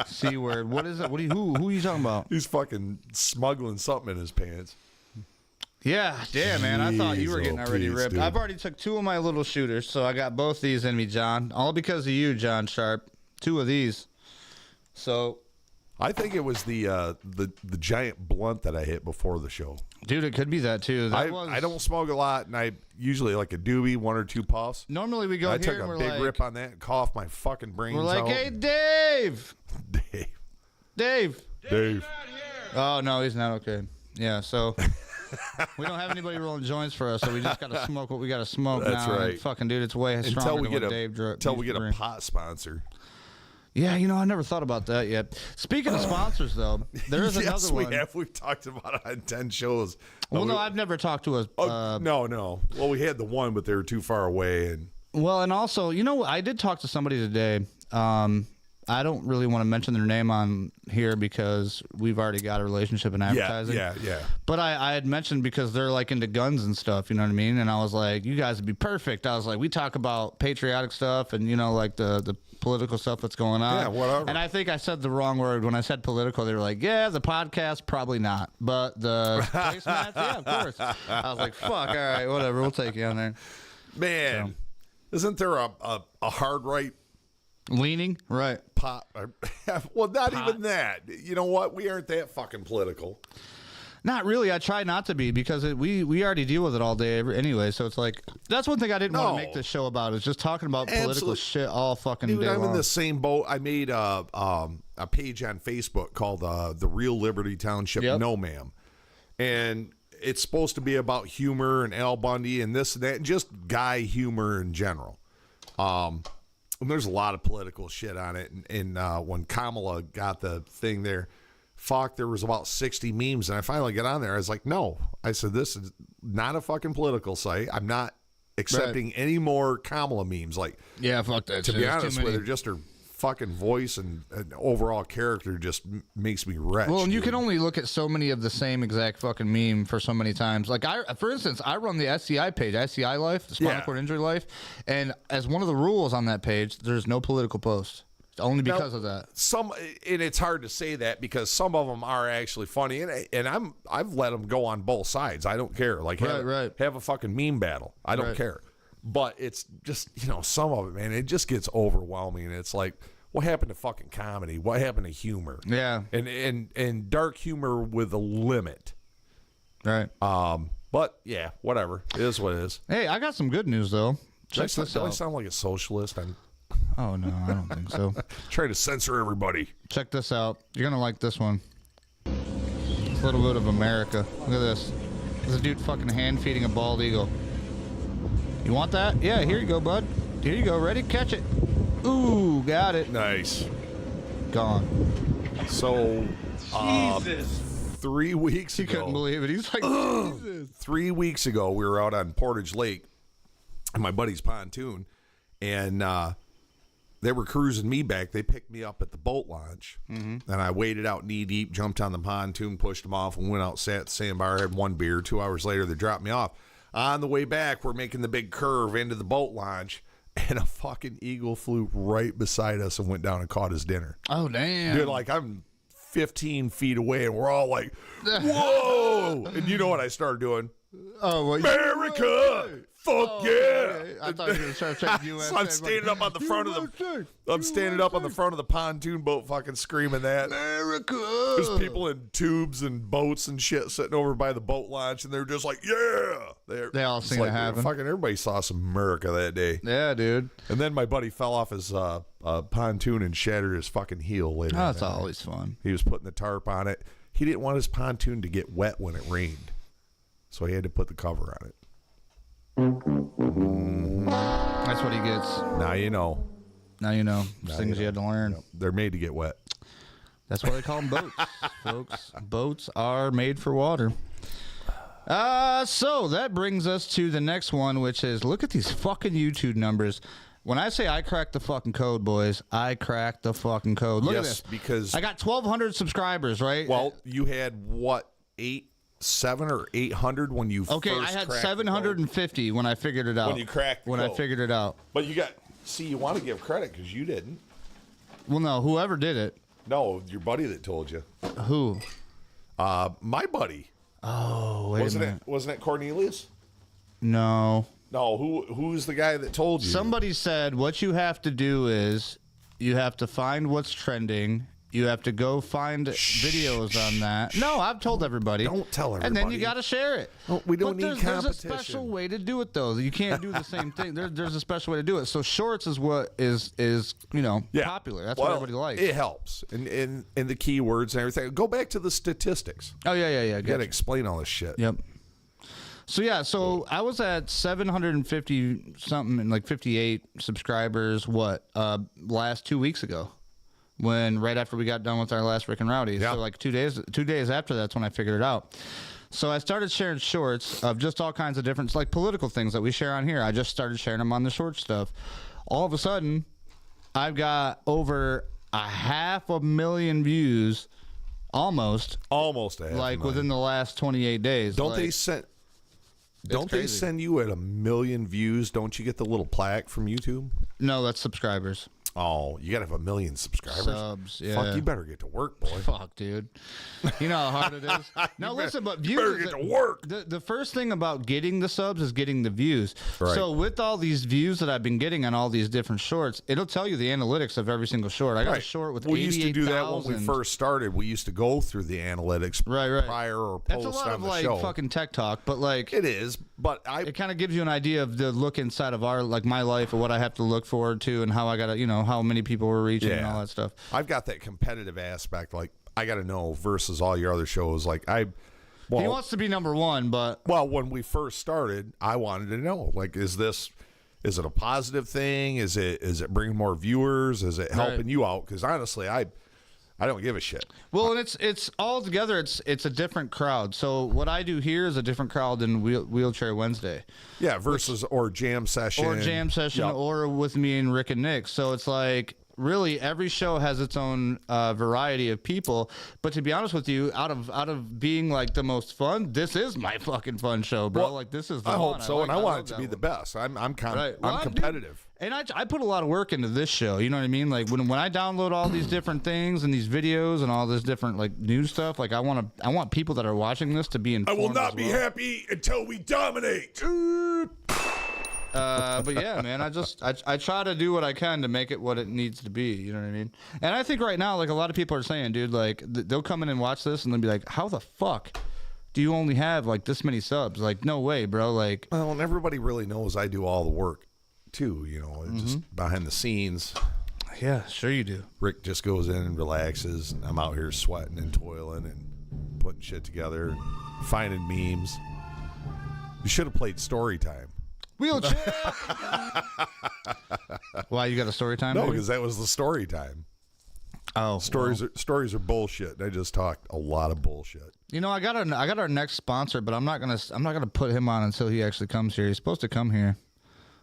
Speaker 1: C word. What is it? Who are you talking about?
Speaker 2: He's fucking smuggling something in his pants.
Speaker 1: Yeah, damn, man. I thought you were getting already ripped.
Speaker 2: Dude.
Speaker 1: I've already took 2 of my little shooters, so I got both these in me, John. All because of you, John Sharp. 2 of these. So...
Speaker 2: I think it was the giant blunt that I hit before the show.
Speaker 1: Dude, it could be that too.
Speaker 2: I don't smoke a lot, and I usually like a doobie, 1 or 2 puffs.
Speaker 1: Normally we go
Speaker 2: I
Speaker 1: here
Speaker 2: took
Speaker 1: and
Speaker 2: a
Speaker 1: we're
Speaker 2: big
Speaker 1: like,
Speaker 2: rip on that and coughed my fucking brains out.
Speaker 1: We're like, hey, Dave. Dave. Oh, no, he's not okay. Yeah, so we don't have anybody rolling joints for us, so we just got to smoke what we got to smoke now.
Speaker 2: That's right.
Speaker 1: And fucking dude, it's way stronger than what Dave drew.
Speaker 2: Until we get a pot sponsor.
Speaker 1: Yeah, you know, I never thought about that yet. Speaking of sponsors, though, there is another one.
Speaker 2: Yes, we've talked about it on 10 shows.
Speaker 1: Well, no, I've never talked to a...
Speaker 2: No. Well, we had the one, but they were too far away.
Speaker 1: Well, and also, you know, I did talk to somebody today. I don't really want to mention their name on here because we've already got a relationship in advertising.
Speaker 2: Yeah.
Speaker 1: But I had mentioned because they're like into guns and stuff, you know what I mean? And I was like, you guys would be perfect. I was like, we talk about patriotic stuff and, you know, like the political stuff that's going on.
Speaker 2: Yeah, whatever.
Speaker 1: And I think I said the wrong word. When I said political, they were like, yeah, the podcast, probably not. But the placemats, yeah, of course. I was like, fuck, all right, whatever. We'll take you on there.
Speaker 2: Man, isn't there a hard right
Speaker 1: leaning? Right.
Speaker 2: pop? Well, not even that. You know what? We aren't that fucking political.
Speaker 1: Not really. I try not to be because we already deal with it all day anyway. So it's like that's one thing I didn't want to make this show about is just talking about political shit all fucking day
Speaker 2: I'm
Speaker 1: long.
Speaker 2: in the same boat. I made a page on Facebook called the Real Liberty Township No Ma'am, and it's supposed to be about humor and Al Bundy and this and that, and just guy humor in general. And there's a lot of political shit on it. And when Kamala got the thing there, there was about 60 memes. And I finally got on there. I was like, no. I said, this is not a fucking political site. I'm not accepting any more Kamala memes. Like,
Speaker 1: yeah, fuck that.
Speaker 2: To be honest with her, just her fucking voice and overall character just makes me wretched.
Speaker 1: Well, and you can only look at so many of the same exact fucking meme for so many times. Like for instance, I run the SCI page, SCI Life, the Spinal Cord Injury Life, and as one of the rules on that page, there's no political posts. Only because of that.
Speaker 2: And it's hard to say that because some of them are actually funny, and I've let them go on both sides. I don't care. Like have a fucking meme battle. I don't care. But it's just, some of it, man, it just gets overwhelming. It's like, what happened to fucking comedy? What happened to humor?
Speaker 1: Yeah.
Speaker 2: And dark humor with a limit.
Speaker 1: Right.
Speaker 2: But yeah, whatever. It is what it is.
Speaker 1: Hey, I got some good news though. Check this
Speaker 2: Do I
Speaker 1: out.
Speaker 2: sound like a socialist? I'm
Speaker 1: Oh no, I don't think so.
Speaker 2: trying to censor everybody.
Speaker 1: Check this out. You're gonna like this one. It's a little bit of America. Look at this. There's a dude fucking hand feeding a bald eagle. You want that? Yeah, here you go, bud. Here you go. Ready? Catch it. Ooh, got it.
Speaker 2: Nice.
Speaker 1: Gone.
Speaker 2: So,
Speaker 3: Jesus.
Speaker 2: 3 weeks
Speaker 1: He
Speaker 2: ago.
Speaker 1: couldn't believe it. He's like, Jesus.
Speaker 2: 3 weeks ago, we were out on Portage Lake in my buddy's pontoon, and they were cruising me back. They picked me up at the boat launch, and I waded out knee deep, jumped on the pontoon, pushed them off, and went out, sat at the sandbar, had one beer. 2 hours later, they dropped me off. On the way back, we're making the big curve into the boat launch, and a fucking eagle flew right beside us and went down and caught his dinner.
Speaker 1: Oh, damn.
Speaker 2: Dude, like, I'm 15 feet away, and we're all like, whoa! And you know what I started doing?
Speaker 1: Oh, well,
Speaker 2: America! Fuck yeah!
Speaker 1: I thought you were going to start saying USA.
Speaker 2: So I'm standing up on the front of the front of the pontoon boat, fucking screaming that.
Speaker 1: America.
Speaker 2: There's people in tubes and boats and shit sitting over by the boat launch, and they're just like, yeah.
Speaker 1: They all
Speaker 2: it's
Speaker 1: seen it happen.
Speaker 2: Fucking everybody saw some America that day.
Speaker 1: Yeah, dude.
Speaker 2: And then my buddy fell off his pontoon and shattered his fucking heel later.
Speaker 1: Oh, that's always fun.
Speaker 2: He was putting the tarp on it. He didn't want his pontoon to get wet when it rained, so he had to put the cover on it.
Speaker 1: That's what he gets.
Speaker 2: Now you know.
Speaker 1: Now you know.
Speaker 2: Now
Speaker 1: Things you had to learn.
Speaker 2: Yep. They're made to get wet.
Speaker 1: That's why they call them boats, folks. Boats are made for water. So that brings us to the next one, which is, look at these fucking YouTube numbers. When I say I cracked the fucking code, boys, I cracked the fucking code. Look at this.
Speaker 2: Because
Speaker 1: I got 1,200 subscribers, right?
Speaker 2: well, you had what, 700 or 800 when you
Speaker 1: Okay,
Speaker 2: first
Speaker 1: I had
Speaker 2: cracked
Speaker 1: 750 when I figured it out.
Speaker 2: When you cracked the
Speaker 1: When I
Speaker 2: code.
Speaker 1: figured it out.
Speaker 2: But you got, see, you want to give credit because you didn't.
Speaker 1: Well, no, whoever did it.
Speaker 2: No, your buddy that told you.
Speaker 1: Who?
Speaker 2: My buddy.
Speaker 1: Oh, wait a minute.
Speaker 2: Wasn't it Cornelius?
Speaker 1: No.
Speaker 2: No, who's the guy that told you?
Speaker 1: Somebody said what you have to do is you have to find what's trending. You have to go find videos on that. No, I've told everybody.
Speaker 2: Don't tell
Speaker 1: And then you
Speaker 2: everybody.
Speaker 1: got to share it.
Speaker 2: Oh, we don't
Speaker 1: But
Speaker 2: need
Speaker 1: there's a
Speaker 2: competition.
Speaker 1: special way to do it, though. You can't do the same thing. There's a special way to do it. So shorts is what is popular. That's what everybody likes.
Speaker 2: It helps. And the keywords and everything. Go back to the you
Speaker 1: Oh, yeah.
Speaker 2: got to explain all this shit.
Speaker 1: Yep. So, yeah, I was at 750 something, like 58 subscribers, last 2 weeks ago. Right after we got done with our last Rick and Rowdy.
Speaker 2: Yeah.
Speaker 1: So like 2 days after that's when I figured it out. So I started sharing shorts of just all kinds of different, like political things that we share on here. I just started sharing them on the short stuff. All of a sudden, I've got over 500,000 views, almost
Speaker 2: a half
Speaker 1: like
Speaker 2: million.
Speaker 1: within the last 28 days.
Speaker 2: Don't
Speaker 1: like,
Speaker 2: they
Speaker 1: crazy.
Speaker 2: send you at 1 million views? Don't you get the little plaque from YouTube?
Speaker 1: No, that's subscribers.
Speaker 2: Oh, you got to have 1 million subscribers.
Speaker 1: Subs, yeah.
Speaker 2: Fuck, you better get to work, boy.
Speaker 1: Fuck, dude. You know how hard it is? Now, listen, but views...
Speaker 2: better get to work.
Speaker 1: The first thing about getting the subs is getting the views.
Speaker 2: Right.
Speaker 1: So with all these views that I've been getting on all these different shorts, it'll tell you the analytics of every single short. I got a short with 88,000.
Speaker 2: We used to do that when we first started. We used to go through the analytics
Speaker 1: Right.
Speaker 2: prior or
Speaker 1: That's
Speaker 2: post
Speaker 1: a lot
Speaker 2: on
Speaker 1: of,
Speaker 2: the
Speaker 1: like,
Speaker 2: show.
Speaker 1: fucking tech talk, but, like...
Speaker 2: It is, but
Speaker 1: It kind of gives you an idea of the look inside of my life and what I have to look forward to and how I got to, how many people we're reaching and all that stuff.
Speaker 2: I've got that competitive aspect. Like, I got to know versus all your other shows. Like,
Speaker 1: He wants to be number one, but...
Speaker 2: Well, when we first started, I wanted to know, like, is it a positive thing? Is it bringing more viewers? Is it helping you out? Because honestly, I don't give a shit.
Speaker 1: Well, and it's all together. It's a different crowd. So what I do here is a different crowd than Wheelchair Wednesday.
Speaker 2: Yeah, or jam session. Yep.
Speaker 1: Or with me and Rick and Nick. So it's like... Really, every show has its own variety of people. But to be honest with you, out of being like the most fun, this is my fucking fun show, bro.
Speaker 2: Well,
Speaker 1: like this is. The
Speaker 2: I
Speaker 1: one.
Speaker 2: hope so, and I want
Speaker 1: love
Speaker 2: it to
Speaker 1: that
Speaker 2: be the
Speaker 1: one.
Speaker 2: best. I'm
Speaker 1: Right. Well,
Speaker 2: competitive.
Speaker 1: Dude, and I put a lot of work into this show. You know what I mean? Like when I download all these different things and these videos and all this different like news stuff, like I want people that are watching this to be informed.
Speaker 2: I will not
Speaker 1: as
Speaker 2: be
Speaker 1: well.
Speaker 2: happy until we dominate.
Speaker 1: But yeah, man, I try to do what I can to make it what it needs to be. You know what I mean? And I think right now, like a lot of people are saying, dude, like they'll come in and watch this and they'll be like, how the fuck do you only have like this many subs? Like, no way, bro. Like,
Speaker 2: well, and everybody really knows I do all the work too, you know, just behind the scenes.
Speaker 1: Yeah, sure you do.
Speaker 2: Rick just goes in and relaxes, and I'm out here sweating and toiling and putting shit together, finding memes. You should have played story time.
Speaker 1: Wheelchair. Why, you got a story time?
Speaker 2: No, because that was the story time.
Speaker 1: Oh,
Speaker 2: stories are bullshit. I just talked a lot of bullshit.
Speaker 1: You know, I got our next sponsor, but I'm not gonna put him on until he actually comes here. He's supposed to come here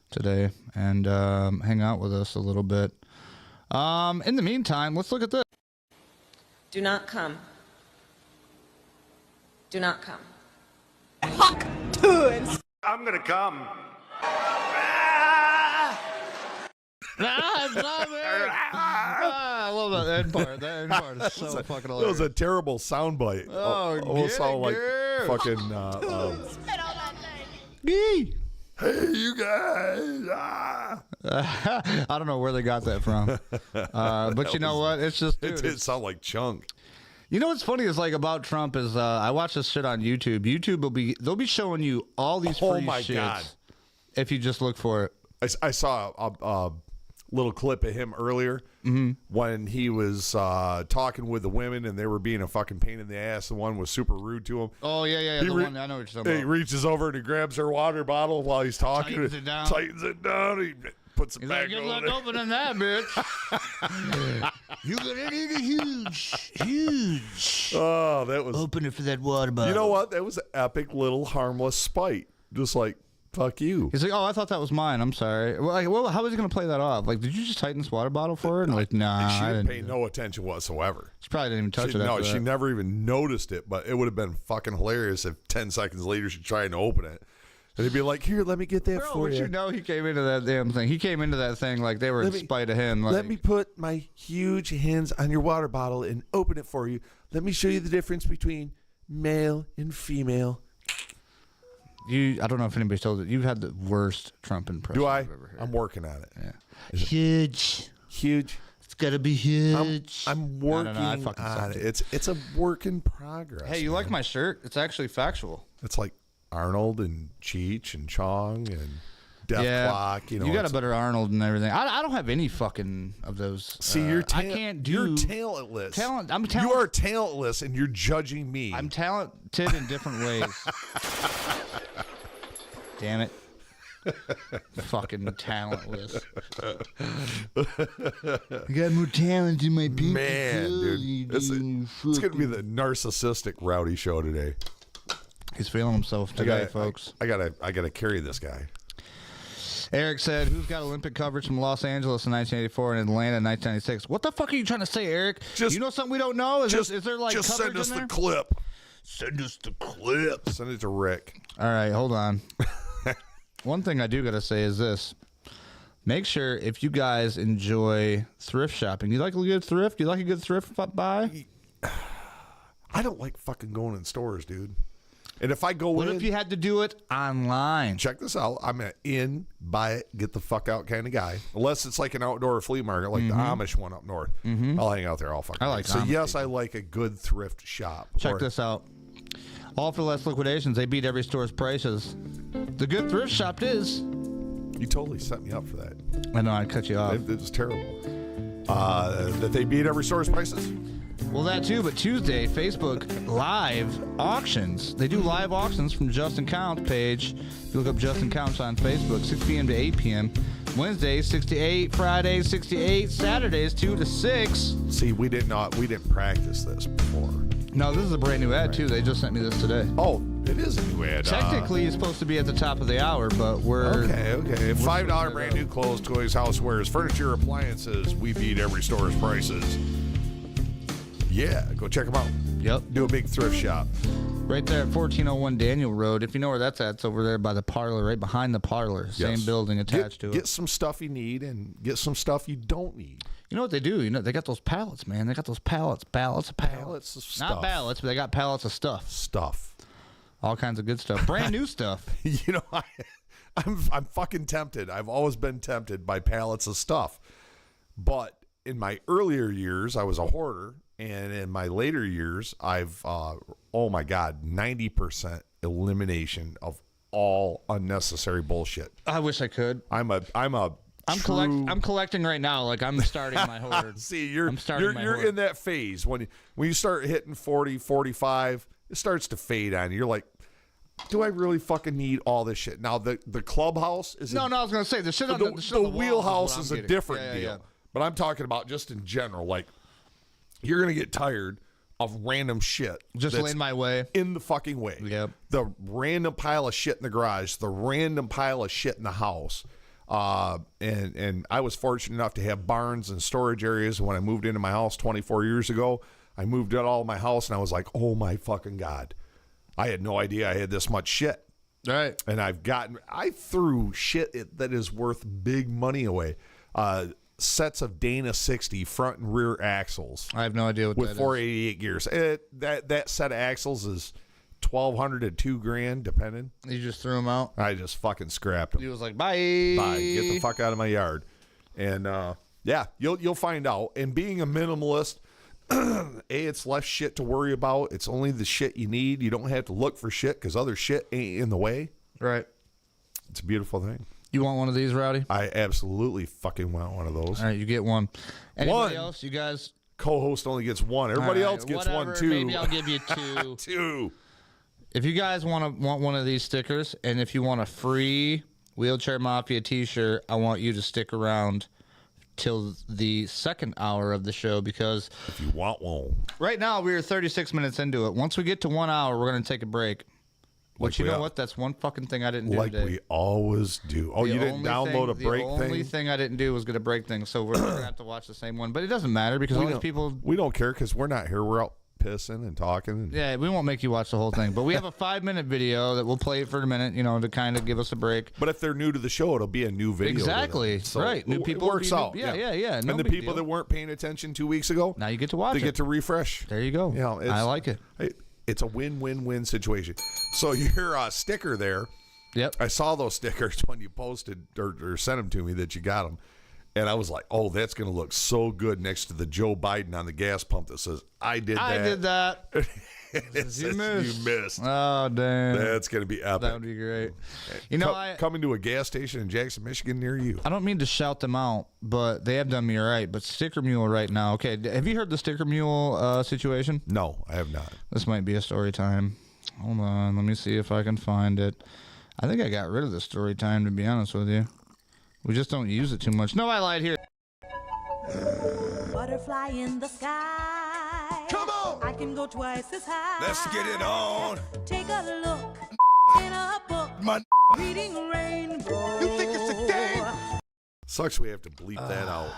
Speaker 1: today and hang out with us a little bit. In the meantime, let's look at this.
Speaker 3: Do not come. Do not come.
Speaker 4: Fuck tunes. I'm gonna come.
Speaker 1: I love that end part. That end part is so fucking hilarious.
Speaker 2: That was a terrible soundbite. Almost sound like fucking.
Speaker 4: Spit on that thing.
Speaker 1: Gee.
Speaker 2: Hey, you guys!
Speaker 1: I don't know where they got that from, but you know what? It's just, dude,
Speaker 2: it did sound like Chunk.
Speaker 1: You know what's funny is like about Trump is I watch this shit on YouTube. YouTube they'll be showing you all these free shits
Speaker 2: God.
Speaker 1: if you just look for it.
Speaker 2: I saw a little clip of him earlier when he was talking with the women and they were being a fucking pain in the ass. The one was super rude to him.
Speaker 1: Oh yeah, the one I know what you're talking
Speaker 2: He
Speaker 1: about.
Speaker 2: reaches over and he grabs her water bottle while he's talking.
Speaker 1: Tightens it down.
Speaker 2: Tightens it down. He puts it
Speaker 1: He's
Speaker 2: back
Speaker 1: like, good
Speaker 2: over
Speaker 1: luck
Speaker 2: there.
Speaker 1: opening that, bitch. You're gonna need a huge.
Speaker 2: Oh, that was.
Speaker 1: Open it for that water bottle.
Speaker 2: You know what? That was an epic little harmless spite. Just like, fuck you.
Speaker 1: He's like, oh, I thought that was mine. I'm sorry. Well, like, well, how was he gonna play that off? Like, did you just tighten this water bottle for her? And like, nah,
Speaker 2: She
Speaker 1: I
Speaker 2: didn't
Speaker 1: didn't.
Speaker 2: pay no attention whatsoever.
Speaker 1: She probably didn't even touch it.
Speaker 2: No,
Speaker 1: after
Speaker 2: she
Speaker 1: that.
Speaker 2: never even noticed it, but it would have been fucking hilarious if 10 seconds later she tried to open it. And he'd be like, here, let me get that
Speaker 1: Bro,
Speaker 2: for
Speaker 1: but
Speaker 2: you.
Speaker 1: you know he came into that damn thing. He came into that thing like they were in spite of him. Like,
Speaker 2: Let me put my huge hands on your water bottle and open it for you. Let me show you the difference between male and female.
Speaker 1: I don't know if anybody's told you. You've had the worst Trump impression
Speaker 2: Do I?
Speaker 1: I've ever heard.
Speaker 2: I'm working on it.
Speaker 1: Yeah. Huge.
Speaker 2: Huge.
Speaker 1: It's gotta be huge.
Speaker 2: I'm working
Speaker 1: I fucking
Speaker 2: on
Speaker 1: sucked
Speaker 2: it. It's a work in progress.
Speaker 1: Hey, you
Speaker 2: man.
Speaker 1: like my shirt? It's actually factual.
Speaker 2: It's like Arnold and Cheech and Chong and Death Clock. You know,
Speaker 1: you got a better Arnold and everything. I don't have any fucking of those.
Speaker 2: See, you're
Speaker 1: I can't do.
Speaker 2: You're talentless.
Speaker 1: I'm talented.
Speaker 2: You are talentless, and you're judging me.
Speaker 1: I'm talented in different ways. Damn it. Fucking talentless. I got more talent in my people.
Speaker 2: Man, dude. It's going to be the narcissistic Rowdy show today.
Speaker 1: He's feeling himself today, folks.
Speaker 2: I gotta carry this guy.
Speaker 1: Eric said, who's got Olympic coverage from Los Angeles in 1984 and Atlanta in 1996? What the fuck are you trying to say, Eric? You know something we don't know? Is there like
Speaker 2: just
Speaker 1: coverage
Speaker 2: send us
Speaker 1: in there?
Speaker 2: the clip. Send us the clip. Send it to Rick.
Speaker 1: All right, hold on. One thing I do got to say is this. Make sure if you guys enjoy thrift shopping, you like a good thrift? You like a good thrift buy?
Speaker 2: I don't like fucking going in stores, dude. And if I go
Speaker 1: What if you had to do it online?
Speaker 2: check this out. I'm an buy it, get the fuck out kind of guy. Unless it's like an outdoor flea market, like the Amish one up north. I'll hang out there all fucking
Speaker 1: I like
Speaker 2: day. So
Speaker 1: Amish
Speaker 2: yes, I like a good thrift shop.
Speaker 1: Check this out. All for less liquidations. They beat every store's prices. The good thrift shop is.
Speaker 2: You totally set me up for that.
Speaker 1: I know, I cut you off.
Speaker 2: It was terrible. That they beat every store's prices?
Speaker 1: Well, that too, but Tuesday, Facebook live auctions. They do live auctions from Justin Counts page. If you look up Justin Counts on Facebook, 6 p.m. to 8 p.m. Wednesdays, 6 to 8. Fridays, 6 to 8. Saturdays, 2 to 6.
Speaker 2: See, we didn't practice this before.
Speaker 1: No, this is a brand new ad, too. They just sent me this today.
Speaker 2: Oh, it is a new ad.
Speaker 1: Technically, it's supposed to be at the top of the hour, but we're...
Speaker 2: Okay. $5 brand new clothes, toys, housewares, furniture, appliances. We beat every store's prices. Yeah, go check them out.
Speaker 1: Yep.
Speaker 2: Do a big thrift shop.
Speaker 1: Right there at 1401 Daniel Road. If you know where that's at, it's over there by the parlor, right behind the parlor. Same
Speaker 2: Yes.
Speaker 1: building attached to it.
Speaker 2: Get some stuff you need and get some stuff you don't need.
Speaker 1: You know what they do? You know, they got those pallets, man. They got those pallets of
Speaker 2: Pallets of
Speaker 1: Not
Speaker 2: stuff.
Speaker 1: ballots, but they got pallets of stuff.
Speaker 2: Stuff.
Speaker 1: All kinds of good stuff. Brand new stuff.
Speaker 2: You know, I'm fucking tempted. I've always been tempted by pallets of stuff. But in my earlier years, I was a hoarder. And in my later years, I've, oh my God, 90% elimination of all unnecessary bullshit.
Speaker 1: I wish I could.
Speaker 2: I'm
Speaker 1: collecting right now. Like I'm starting my hoard.
Speaker 2: See, you're in that phase when you start hitting 40, 45, it starts to fade on you. You're like, do I really fucking need all this shit? Now the clubhouse is
Speaker 1: no. I was gonna say the shit on the
Speaker 2: wheelhouse is a different deal.
Speaker 1: Yeah.
Speaker 2: But I'm talking about just in general. Like you're gonna get tired of random shit
Speaker 1: just in my way,
Speaker 2: in the fucking way.
Speaker 1: Yep.
Speaker 2: The random pile of shit in the garage, the random pile of shit in the house. And I was fortunate enough to have barns and storage areas. When I moved into my house 24 years ago, I moved out all my house and I was like, oh my fucking God. I had no idea I had this much shit.
Speaker 1: Right.
Speaker 2: And I threw shit that is worth big money away. Sets of Dana 60 front and rear axles.
Speaker 1: I have no idea what that is.
Speaker 2: With 488 gears. That set of axles is $1,200 to $2,000 depending.
Speaker 1: You just threw them out?
Speaker 2: I just fucking scrapped them.
Speaker 1: He was like, bye.
Speaker 2: Bye. Get the fuck out of my yard. And yeah, you'll find out. And being a minimalist, it's less shit to worry about. It's only the shit you need. You don't have to look for shit because other shit ain't in the way.
Speaker 1: Right.
Speaker 2: It's a beautiful thing.
Speaker 1: You want one of these, Rowdy?
Speaker 2: I absolutely fucking want one of those.
Speaker 1: All right, you get one. Anybody else? You guys?
Speaker 2: Co-host only gets one. Everybody else gets one too.
Speaker 1: Maybe I'll give you two.
Speaker 2: Two.
Speaker 1: If you guys want one of these stickers, and if you want a free Wheelchair Mafia T-shirt, I want you to stick around till the second hour of the show because
Speaker 2: if you want one,
Speaker 1: right now we're 36 minutes into it. Once we get to 1 hour, we're gonna take a break. But you know what? That's one fucking thing I didn't do today.
Speaker 2: Like we always do. Oh, you didn't download a break thing?
Speaker 1: The only thing I didn't do was get a break thing, so we're going to have to watch the same one. But it doesn't matter because all these people...
Speaker 2: We don't care because we're not here. We're out pissing and talking.
Speaker 1: Yeah, we won't make you watch the whole thing. But we have a 5-minute video that we'll play for a minute, to kind of give us a break.
Speaker 2: But if they're new to the show, it'll be a new video.
Speaker 1: Exactly. So right. New people
Speaker 2: it works out.
Speaker 1: Yeah.
Speaker 2: No, and the people that weren't paying attention 2 weeks ago,
Speaker 1: now you get to watch it.
Speaker 2: They get to refresh.
Speaker 1: There you go. I like it.
Speaker 2: It's a win-win-win situation. So your sticker there,
Speaker 1: yep.
Speaker 2: I saw those stickers when you posted or sent them to me that you got them. And I was like, oh, that's going to look so good next to the Joe Biden on the gas pump that says, I did that.
Speaker 1: You
Speaker 2: missed.
Speaker 1: Oh, damn.
Speaker 2: That's going to be epic.
Speaker 1: That would be great.
Speaker 2: Coming to a gas station in Jackson, Michigan near you.
Speaker 1: I don't mean to shout them out, but they have done me right. But Sticker Mule right now. Okay, have you heard the Sticker Mule situation?
Speaker 2: No, I have not.
Speaker 1: This might be a story time. Hold on. Let me see if I can find it. I think I got rid of the story time, to be honest with you. We just don't use it too much. No, I lied here.
Speaker 5: Butterfly in the sky.
Speaker 4: Come on!
Speaker 5: I can go twice as high.
Speaker 4: Let's get it on.
Speaker 5: Take a look in a book.
Speaker 4: My
Speaker 5: Reading rainbow.
Speaker 4: You think it's a game?
Speaker 2: Sucks we have to bleep that out.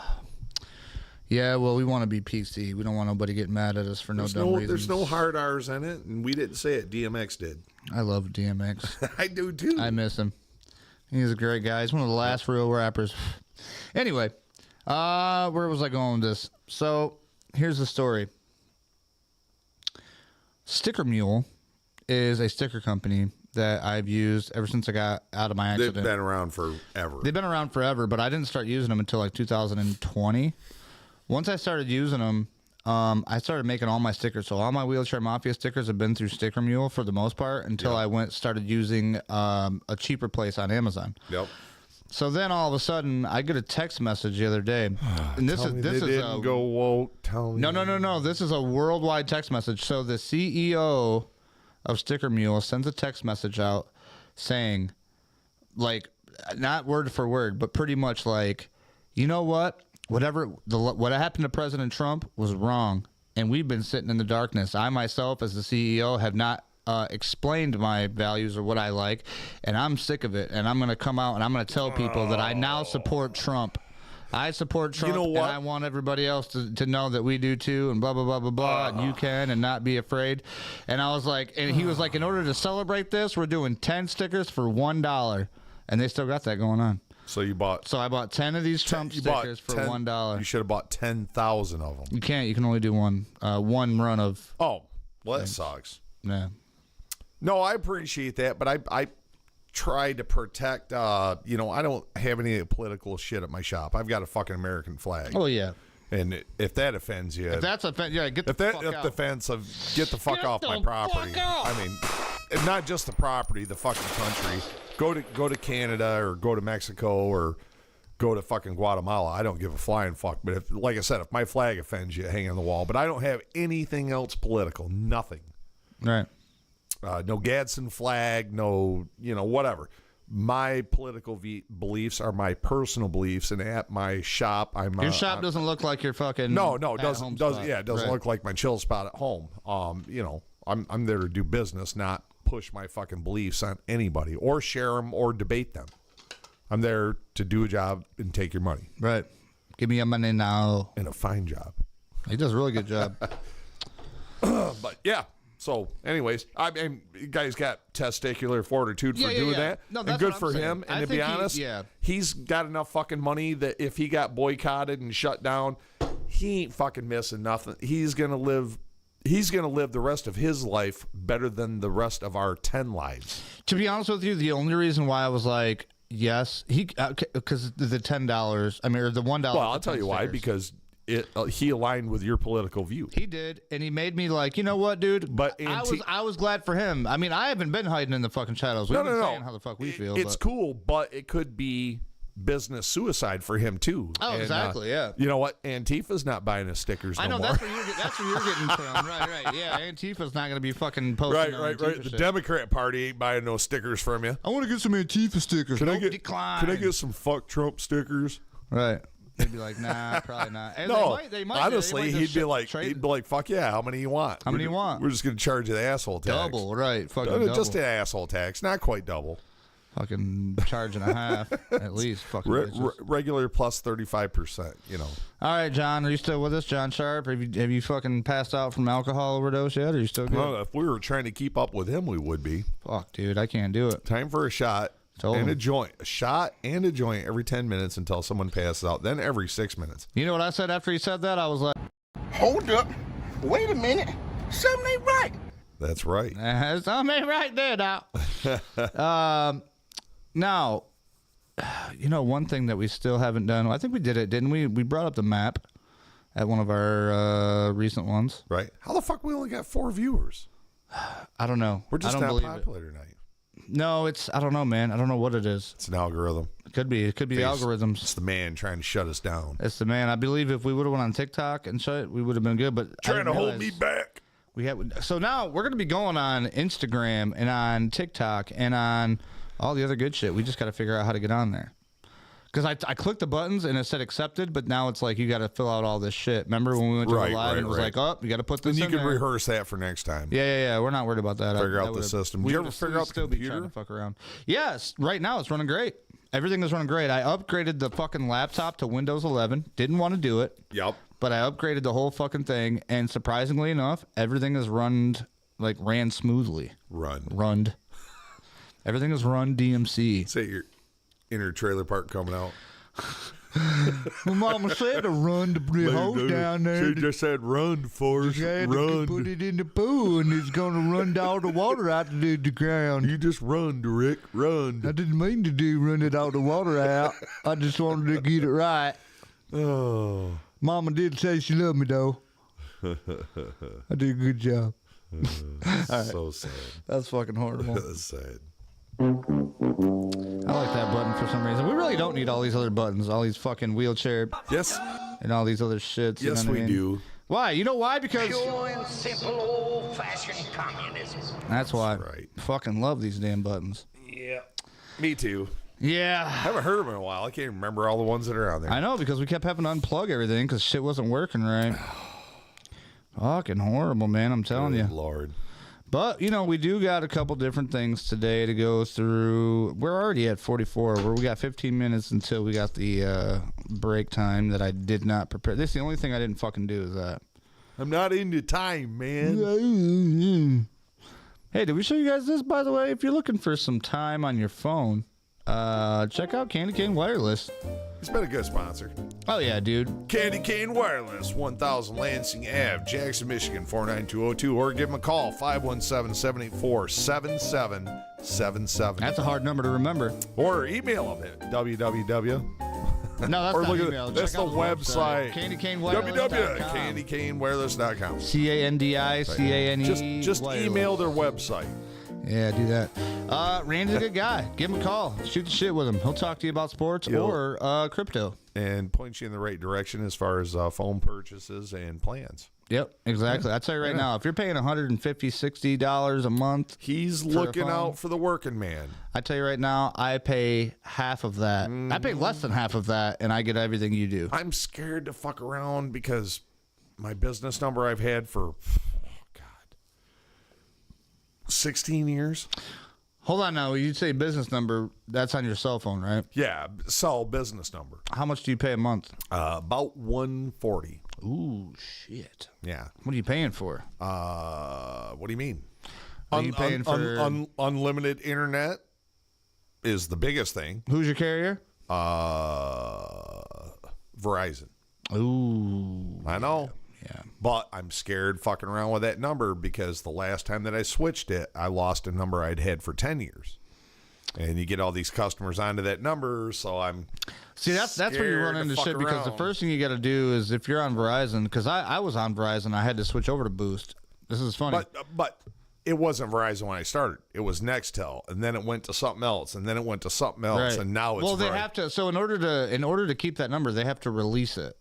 Speaker 1: Yeah, well, we want to be PC. We don't want nobody getting mad at us for no dumb reasons.
Speaker 2: There's no hard R's in it, and we didn't say it. DMX did.
Speaker 1: I love DMX.
Speaker 2: I do, too.
Speaker 1: I miss him. He's a great guy. He's one of the last real rappers. Anyway, where was I going with this? So, here's the story. Sticker Mule is a sticker company that I've used ever since I got out of my accident.
Speaker 2: They've been around forever.
Speaker 1: They've been around forever, but I didn't start using them until like 2020. Once I started using them, I started making all my stickers. So all my Wheelchair Mafia stickers have been through Sticker Mule for the most part until I started using a cheaper place on Amazon.
Speaker 2: Yep.
Speaker 1: So then all of a sudden I get a text message the other day, and this is No. This is a worldwide text message. So the CEO of Sticker Mule sends a text message out saying, like, not word for word, but pretty much like, you know what? What happened to President Trump was wrong, and we've been sitting in the darkness. I myself, as the CEO, have not explained my values or what I like, and I'm sick of it. And I'm going to come out and I'm going to tell people that I now support Trump. I support Trump, and I want everybody else to know that we do too, and blah, blah, blah, blah, blah, and you can, and not be afraid. And I was like, and he was like, in order to celebrate this, we're doing 10 stickers for $1. And they still got that going on.
Speaker 2: So I
Speaker 1: bought 10 of these Trump stickers for $1.
Speaker 2: You should have bought 10,000 of them.
Speaker 1: You can't. You can only do one run of.
Speaker 2: Oh, well, that sucks.
Speaker 1: Yeah.
Speaker 2: No, I appreciate that, but try to protect, I don't have any political shit at my shop. I've got a fucking American flag.
Speaker 1: Oh, yeah.
Speaker 2: And if that offends you,
Speaker 1: If that's offensive, yeah, get the fuck out.
Speaker 2: offensive, get the fuck off my property. I mean, and not just the property, the fucking country. Go to Canada or go to Mexico or go to fucking Guatemala. I don't give a flying fuck. But if, like I said, if my flag offends you, hang on the wall. But I don't have anything else political. Nothing.
Speaker 1: Right.
Speaker 2: No Gadsden flag. No, whatever. My political beliefs are my personal beliefs, and at my shop,
Speaker 1: Your shop doesn't look like your fucking
Speaker 2: it doesn't
Speaker 1: spot.
Speaker 2: doesn't look like my chill spot at home. I'm there to do business, not push my fucking beliefs on anybody or share them or debate them. I'm there to do a job and take your money.
Speaker 1: Right. Give me your money now.
Speaker 2: And a fine job.
Speaker 1: He does a really good job.
Speaker 2: But yeah. So, anyways, I mean, you guys got testicular fortitude for doing that.
Speaker 1: No,
Speaker 2: and
Speaker 1: that's
Speaker 2: good
Speaker 1: what
Speaker 2: for
Speaker 1: I'm saying.
Speaker 2: him. And
Speaker 1: I
Speaker 2: to be
Speaker 1: think
Speaker 2: honest, he's got enough fucking money that if he got boycotted and shut down, he ain't fucking missing nothing. He's gonna live the rest of his life better than the rest of our 10 lives.
Speaker 1: To be honest with you, the only reason why I was like, yes, because the $10, I mean, or the $1.
Speaker 2: Well, I'll tell you why, because he aligned with your political view.
Speaker 1: He did, and he made me like, you know what, dude?
Speaker 2: But
Speaker 1: I was glad for him. I mean, I haven't been hiding in the fucking shadows. We've been saying how the fuck we feel.
Speaker 2: It's cool, but it could be business suicide for him too.
Speaker 1: Oh, exactly. Yeah.
Speaker 2: You know what? Antifa's not buying his stickers no more.
Speaker 1: That's where you're getting from. Right. Yeah. Antifa's not going to be fucking posting.
Speaker 2: Right. The Democrat Party ain't buying no stickers from you.
Speaker 1: I want to get some Antifa stickers.
Speaker 2: Can I
Speaker 1: decline.
Speaker 2: get some fuck Trump stickers?
Speaker 1: Right. He'd be like, nah, probably not. And
Speaker 2: no,
Speaker 1: they might,
Speaker 2: honestly,
Speaker 1: he'd
Speaker 2: be like, fuck yeah, how many you want?
Speaker 1: How many you want?
Speaker 2: We're just going to charge you the asshole tax.
Speaker 1: Double, right? Fucking double.
Speaker 2: Just the asshole tax, not quite double.
Speaker 1: Fucking charge and a half, at least. Fucking
Speaker 2: regular plus 35%.
Speaker 1: All right, John, are you still with us, John Sharp? Have you fucking passed out from alcohol overdose yet? Or are you still good?
Speaker 2: Well, if we were trying to keep up with him, we would be.
Speaker 1: Fuck, dude, I can't do it.
Speaker 2: Time for a shot. A joint. A shot and a joint every 10 minutes until someone passes out. Then every 6 minutes.
Speaker 1: You know what I said after he said that? I was like,
Speaker 4: Hold up. Wait a minute. Something ain't right.
Speaker 2: That's right.
Speaker 1: something ain't right there now. Now, one thing that we still haven't done, I think we did it, didn't we? We brought up the map at one of our recent ones.
Speaker 2: Right. How the fuck we only got 4 viewers?
Speaker 1: I don't know.
Speaker 2: We're just not popular tonight.
Speaker 1: No, I don't know, man. I don't know what it is.
Speaker 2: It's an algorithm.
Speaker 1: It could be the algorithms.
Speaker 2: It's the man trying to shut us down.
Speaker 1: It's the man. I believe if we would have went on TikTok and shit, we would have been good. But
Speaker 2: trying to hold me back.
Speaker 1: So now we're going to be going on Instagram and on TikTok and on all the other good shit. We just got to figure out how to get on there. Because I clicked the buttons and it said accepted, but now it's like you got to fill out all this shit. Remember when we went to the live and it was like, oh, you got to put this in
Speaker 2: there. And you can
Speaker 1: there.
Speaker 2: rehearse that for next time.
Speaker 1: Yeah. We're not worried about that.
Speaker 2: Figure out the system. Did you ever figure out the computer?
Speaker 1: Trying to fuck around. Yes. Right now it's running great. Everything is running great. I upgraded the fucking laptop to Windows 11. Didn't want to do it.
Speaker 2: Yep.
Speaker 1: But I upgraded the whole fucking thing, and surprisingly enough, everything is ran smoothly. Runned. Everything is run DMC.
Speaker 2: Say your inner trailer park coming out.
Speaker 1: My mama said to run the hose down there.
Speaker 2: She just said run, Forrest. Run.
Speaker 1: Put it in the pool, and it's going to run all the water out to the ground.
Speaker 2: You just run, Rick. Run.
Speaker 1: I didn't mean to run it all the water out. I just wanted to get it right.
Speaker 2: Oh.
Speaker 1: Mama did say she loved me, though. I did a good job.
Speaker 2: So sad.
Speaker 1: That's fucking horrible.
Speaker 2: That's sad.
Speaker 1: I like that button for some reason. We really don't need all these other buttons, all these fucking wheelchair.
Speaker 2: Yes.
Speaker 1: And all these other shits.
Speaker 2: Yes, we do.
Speaker 1: Why? You know why? Because
Speaker 4: Pure and simple old-fashioned communism.
Speaker 1: that's why.
Speaker 2: That's right.
Speaker 1: Fucking love these damn buttons.
Speaker 2: Yeah. Me too.
Speaker 1: Yeah.
Speaker 2: I haven't heard them in a while. I can't remember all the ones that are on there.
Speaker 1: I know, because we kept having to unplug everything because shit wasn't working right. Fucking horrible, man. I'm telling you.
Speaker 2: Lord.
Speaker 1: But, we do got a couple different things today to go through. We're already at 44, where we got 15 minutes until we got the break time that I did not prepare. This is the only thing I didn't fucking do is that.
Speaker 2: I'm not into time, man.
Speaker 1: Hey, did we show you guys this, by the way? If you're looking for some time on your phone, check out Candy Cane Wireless.
Speaker 2: He's been a good sponsor.
Speaker 1: Oh, yeah, dude.
Speaker 2: Candy Cane Wireless, 1000 Lansing Ave, Jackson, Michigan, 49202, or give them a call, 517-784-7777.
Speaker 1: That's a hard number to remember.
Speaker 2: Or email them at www.
Speaker 1: No, that's
Speaker 2: or
Speaker 1: not
Speaker 2: look at
Speaker 1: email.
Speaker 2: that's
Speaker 1: Check
Speaker 2: the
Speaker 1: out
Speaker 2: website.
Speaker 1: CandyCaneWireless.com.
Speaker 2: www.candycanewireless.com.
Speaker 1: CANDICANE.
Speaker 2: Just email their website.
Speaker 1: Yeah, do that. Randy's a good guy. Give him a call. Shoot the shit with him. He'll talk to you about sports or crypto.
Speaker 2: And point you in the right direction as far as phone purchases and plans.
Speaker 1: Yep, exactly. I'll tell you right now, if you're paying $150, $60 a month,
Speaker 2: He's looking out for the working man.
Speaker 1: I tell you right now, I pay half of that. I pay less than half of that, and I get everything you do.
Speaker 2: I'm scared to fuck around because my business number I've had for 16 years.
Speaker 1: Hold on now. You say business number, that's on your cell phone, right?
Speaker 2: Yeah, cell business number.
Speaker 1: How much do you pay a month?
Speaker 2: About $140.
Speaker 1: Ooh, shit.
Speaker 2: Yeah.
Speaker 1: What are you paying for?
Speaker 2: What do you mean?
Speaker 1: Are you paying for
Speaker 2: unlimited internet is the biggest thing.
Speaker 1: Who's your carrier?
Speaker 2: Verizon.
Speaker 1: Ooh.
Speaker 2: I know.
Speaker 1: Yeah.
Speaker 2: But I'm scared fucking around with that number because the last time that I switched it, I lost a number I'd had for 10 years. And you get all these customers onto that number, so I'm
Speaker 1: that's where you run into shit because the first thing you got to do is if you're on Verizon, because I was on Verizon, I had to switch over to Boost. This is funny.
Speaker 2: But it wasn't Verizon when I started. It was Nextel, and then it went to something else, and then it went to something else, and now it's
Speaker 1: they
Speaker 2: Verizon.
Speaker 1: have to. So in order to keep that number, they have to release it.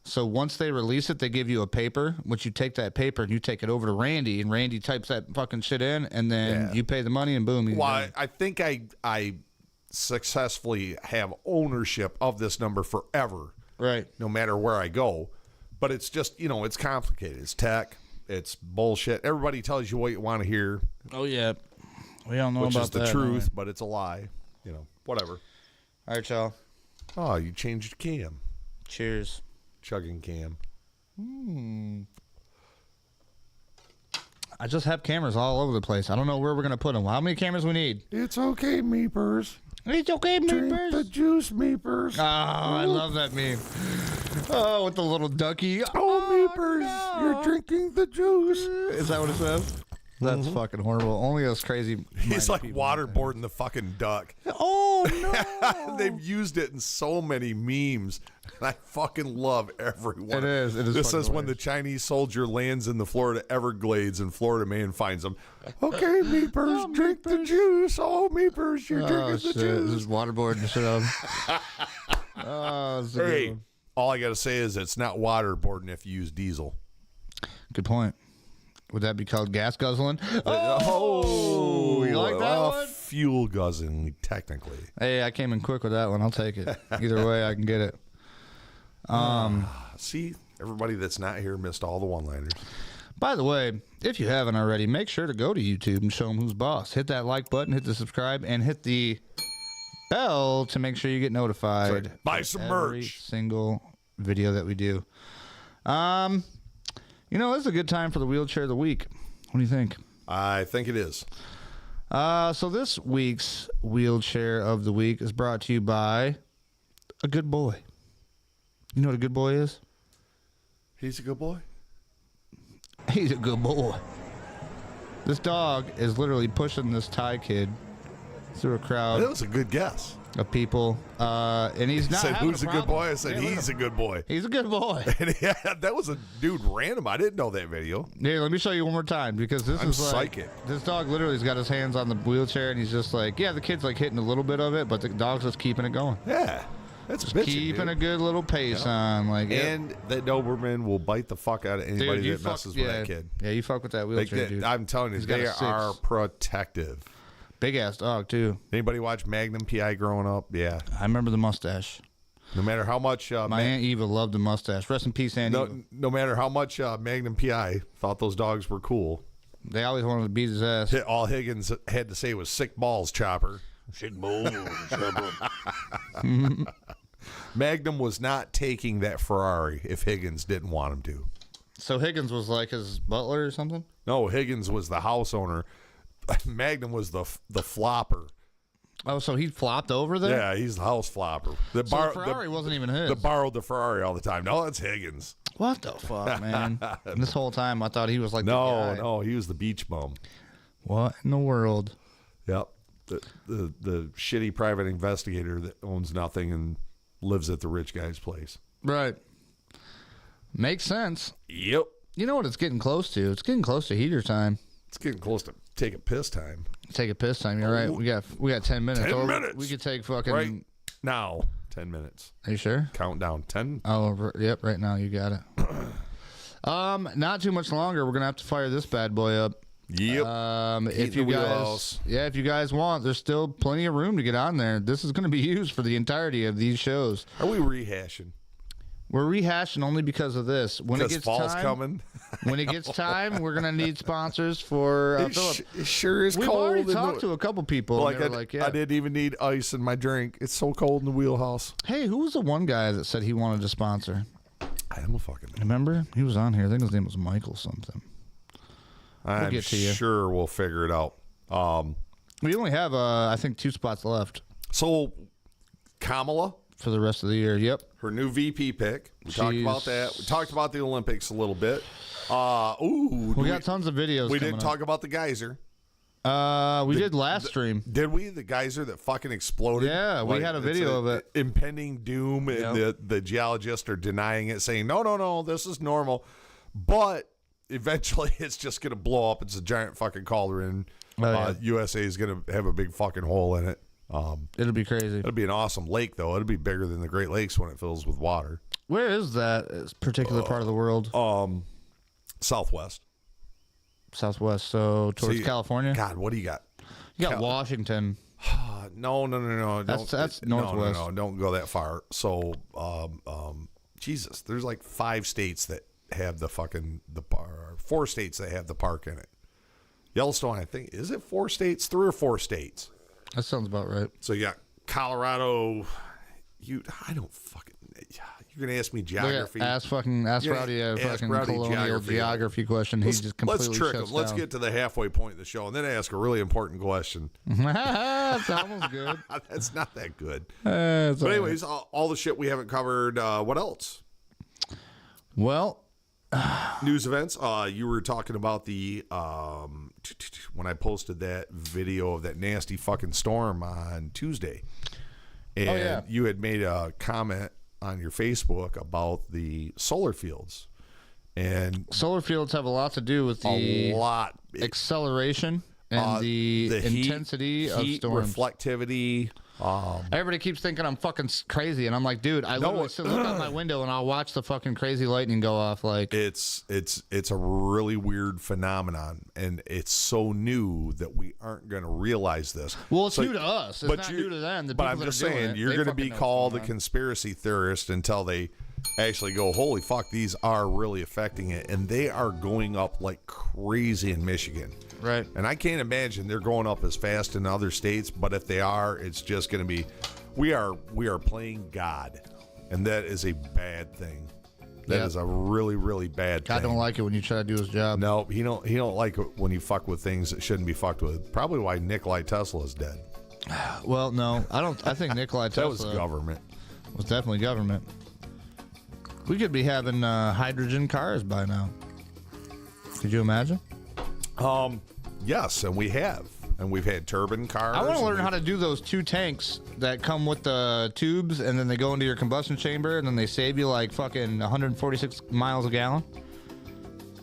Speaker 1: So once they release it, they give you a paper, which you take that paper and you take it over to Randy, and Randy types that fucking shit in, and then you pay the money, and boom.
Speaker 2: Well, I think I successfully have ownership of this number forever.
Speaker 1: Right.
Speaker 2: No matter where I go. But it's just, it's complicated. It's tech. It's bullshit. Everybody tells you what you want to hear.
Speaker 1: Oh, yeah. We all know
Speaker 2: which
Speaker 1: about
Speaker 2: is the
Speaker 1: that,
Speaker 2: truth,
Speaker 1: right?
Speaker 2: but it's a lie. Whatever.
Speaker 1: All right, y'all.
Speaker 2: Oh, you changed cam.
Speaker 1: Cheers.
Speaker 2: Chugging cam.
Speaker 1: I just have cameras all over the place. I don't know where we're going to put them. How many cameras we need?
Speaker 2: It's okay, meepers.
Speaker 1: It's okay,
Speaker 2: Drink
Speaker 1: meepers.
Speaker 2: the juice, meepers.
Speaker 1: Oh, I love that meme. Oh, with the little ducky.
Speaker 2: Oh, meepers,
Speaker 1: no.
Speaker 2: you're drinking the juice.
Speaker 1: Is that what it says? That's fucking horrible. Only us crazy.
Speaker 2: He's like
Speaker 1: people
Speaker 2: waterboarding the fucking duck.
Speaker 1: Oh, no.
Speaker 2: They've used it in so many memes. And I fucking love every one.
Speaker 1: It is.
Speaker 2: This is when the Chinese soldier lands in the Florida Everglades and Florida man finds him. Okay, meepers, drink the juice. Oh, meepers, you're drinking the
Speaker 1: shit.
Speaker 2: juice.
Speaker 1: This is waterboarding shit up. Oh, that's a good
Speaker 2: Hey,
Speaker 1: one.
Speaker 2: all I got to say is it's not waterboarding if you use diesel.
Speaker 1: Good point. Would that be called gas guzzling? Oh, you like that one?
Speaker 2: Fuel guzzling, technically.
Speaker 1: Hey, I came in quick with that one. I'll take it. Either way, I can get it.
Speaker 2: See, everybody that's not here missed all the one-liners.
Speaker 1: By the way, if you haven't already, make sure to go to YouTube and show them who's boss. Hit that like button, hit the subscribe, and hit the bell to make sure you get notified.
Speaker 2: Right. Buy some
Speaker 1: every
Speaker 2: merch.
Speaker 1: Single video that we do. This is a good time for the wheelchair of the week. What do you think?
Speaker 2: I think it is.
Speaker 1: So this week's wheelchair of the week is brought to you by a good boy. You know what a good boy is?
Speaker 2: He's a good boy.
Speaker 1: He's a good boy. This dog is literally pushing this Thai kid through a crowd
Speaker 2: That was a good guess.
Speaker 1: of people, and he's
Speaker 2: I
Speaker 1: not
Speaker 2: said,
Speaker 1: having
Speaker 2: who's a good
Speaker 1: problem.
Speaker 2: boy? I said,
Speaker 1: Hey, look
Speaker 2: he's
Speaker 1: at
Speaker 2: a good boy.
Speaker 1: him. He's a good boy.
Speaker 2: And yeah, that was a dude random. I didn't know that video.
Speaker 1: Here, let me show you one more time because this
Speaker 2: I'm
Speaker 1: is like
Speaker 2: psychic.
Speaker 1: this dog literally has got his hands on the wheelchair and he's just like, yeah, the kid's like hitting a little bit of it, but the dog's just keeping it going.
Speaker 2: Yeah. That's
Speaker 1: Just
Speaker 2: bitching,
Speaker 1: keeping
Speaker 2: dude.
Speaker 1: a good little pace on, like,
Speaker 2: And that Doberman will bite the fuck out of anybody
Speaker 1: you
Speaker 2: that messes
Speaker 1: fuck,
Speaker 2: with that kid.
Speaker 1: Yeah, you fuck with that
Speaker 2: Like,
Speaker 1: wheelchair, dude.
Speaker 2: I'm telling you,
Speaker 1: He's got
Speaker 2: they
Speaker 1: a 6.
Speaker 2: are protective.
Speaker 1: Big ass dog too.
Speaker 2: Anybody watch Magnum PI growing up? Yeah.
Speaker 1: I remember the mustache.
Speaker 2: No matter how much
Speaker 1: My Aunt Eva loved the mustache. Rest in peace, Aunt Eva.
Speaker 2: no matter how much Magnum PI thought those dogs were cool,
Speaker 1: They always wanted to beat his ass.
Speaker 2: all Higgins had to say was "sick balls, Chopper."
Speaker 4: Sick balls, Chopper.
Speaker 2: Magnum was not taking that Ferrari if Higgins didn't want him to.
Speaker 1: So Higgins was like his butler or something?
Speaker 2: No, Higgins was the house owner. Magnum was the flopper.
Speaker 1: Oh, so he flopped over there?
Speaker 2: Yeah, he's the house flopper.
Speaker 1: So the Ferrari wasn't even his.
Speaker 2: Borrowed the Ferrari all the time. No, that's Higgins.
Speaker 1: What the fuck, man? And this whole time I thought he was like the guy.
Speaker 2: No, he was the beach bum.
Speaker 1: What in the world?
Speaker 2: Yep. The shitty private investigator that owns nothing and lives at the rich guy's place.
Speaker 1: Right. Makes sense.
Speaker 2: Yep.
Speaker 1: You know what it's getting close to? It's getting close to heater time.
Speaker 2: It's getting close to take a piss time.
Speaker 1: Take a piss time. You're right. We got 10 minutes.
Speaker 2: 10 minutes.
Speaker 1: We could take fucking.
Speaker 2: Right now, 10 minutes.
Speaker 1: Are you sure?
Speaker 2: Countdown 10.
Speaker 1: Oh, yep. Right now, you got it. Not too much longer. We're gonna have to fire this bad boy up.
Speaker 2: Yep.
Speaker 1: If you guys want, there's still plenty of room to get on there. This is gonna be used for the entirety of these shows.
Speaker 2: Are we rehashing?
Speaker 1: We're rehashing only because of this. When it gets
Speaker 2: fall's
Speaker 1: time,
Speaker 2: coming.
Speaker 1: When it gets time, we're gonna need sponsors for Philip.
Speaker 2: It sure is
Speaker 1: We've
Speaker 2: cold.
Speaker 1: already talked to a couple people.
Speaker 2: Like,
Speaker 1: and they were like, yeah.
Speaker 2: I didn't even need ice in my drink. It's so cold in the wheelhouse.
Speaker 1: Hey, who was the one guy that said he wanted to sponsor?
Speaker 2: I don't fucking know.
Speaker 1: Remember? He was on here. I think his name was Michael something.
Speaker 2: I'm
Speaker 1: get to you.
Speaker 2: sure we'll figure it out.
Speaker 1: We only have, I think, 2 spots left
Speaker 2: So, Kamala,
Speaker 1: for the rest of the year. Yep.
Speaker 2: her new VP pick. We talked
Speaker 1: She's-
Speaker 2: about that. We talked about the Olympics a little bit.
Speaker 1: We got tons of videos.
Speaker 2: We
Speaker 1: coming
Speaker 2: didn't talk about the geyser.
Speaker 1: We did last stream.
Speaker 2: Did we? The geyser that fucking exploded?
Speaker 1: Yeah, we had a video of it.
Speaker 2: Impending doom, and the geologists are denying it, saying, no, this is normal. But eventually it's just going to blow up. It's a giant fucking cauldron. USA is going to have a big fucking hole in it.
Speaker 1: It'll be crazy.
Speaker 2: It'll be an awesome lake, though. It'll be bigger than the Great Lakes when it fills with water.
Speaker 1: Where is that particular part of the world?
Speaker 2: Southwest.
Speaker 1: Southwest, so towards
Speaker 2: See,
Speaker 1: California?
Speaker 2: God, what do you got?
Speaker 1: You got Washington.
Speaker 2: No.
Speaker 1: That's northwest.
Speaker 2: No, don't go that far. So, Jesus, there's like 5 states that have the 4 states that have the park in it. Yellowstone, I think, is it 4 states? 3 or 4 states.
Speaker 1: That sounds about right.
Speaker 2: So you got Colorado. I don't fucking. You're gonna ask me geography.
Speaker 1: Ask Rowdy a fucking
Speaker 2: Rowdy
Speaker 1: colonial geography question. He just completely
Speaker 2: let's trick him.
Speaker 1: shuts
Speaker 2: Let's
Speaker 1: down.
Speaker 2: get to the halfway point of the show and then ask a really important question.
Speaker 1: That's almost good.
Speaker 2: That's not that good.
Speaker 1: But
Speaker 2: But anyways, all the shit we haven't covered. What else?
Speaker 1: Well,
Speaker 2: News events. You were talking about the when I posted that video of that nasty fucking storm on Tuesday, and you had made a comment on your Facebook about the solar fields, and
Speaker 1: solar fields have a lot to do with the acceleration and the intensity of
Speaker 2: heat,
Speaker 1: storms.
Speaker 2: reflectivity.
Speaker 1: Everybody keeps thinking I'm fucking crazy, and I'm like, dude, I literally look out my window and I'll watch the fucking crazy lightning go off. Like,
Speaker 2: it's a really weird phenomenon, and it's so new that we aren't going to realize this.
Speaker 1: Well, it's new to us. It's not new to them.
Speaker 2: But I'm just saying, you're going to be called a conspiracy theorist until they actually go, holy fuck, these are really affecting it, and they are going up like crazy in Michigan.
Speaker 1: Right.
Speaker 2: And I can't imagine they're going up as fast in other states, but if they are, it's just going to be, we are playing God, and that is a bad thing. That is a really, really bad thing.
Speaker 1: God don't like it when you try to do his job.
Speaker 2: No, he don't like it when you fuck with things that shouldn't be fucked with. Probably why Nikola Tesla is dead.
Speaker 1: Well, no, I don't. I think Nikola Tesla
Speaker 2: That was government.
Speaker 1: Was definitely government. We could be having hydrogen cars by now. Could you imagine?
Speaker 2: Yes, and we have. And we've had turbine cars.
Speaker 1: I want to learn how to do those 2 tanks that come with the tubes, and then they go into your combustion chamber, and then they save you like fucking 146 miles a gallon.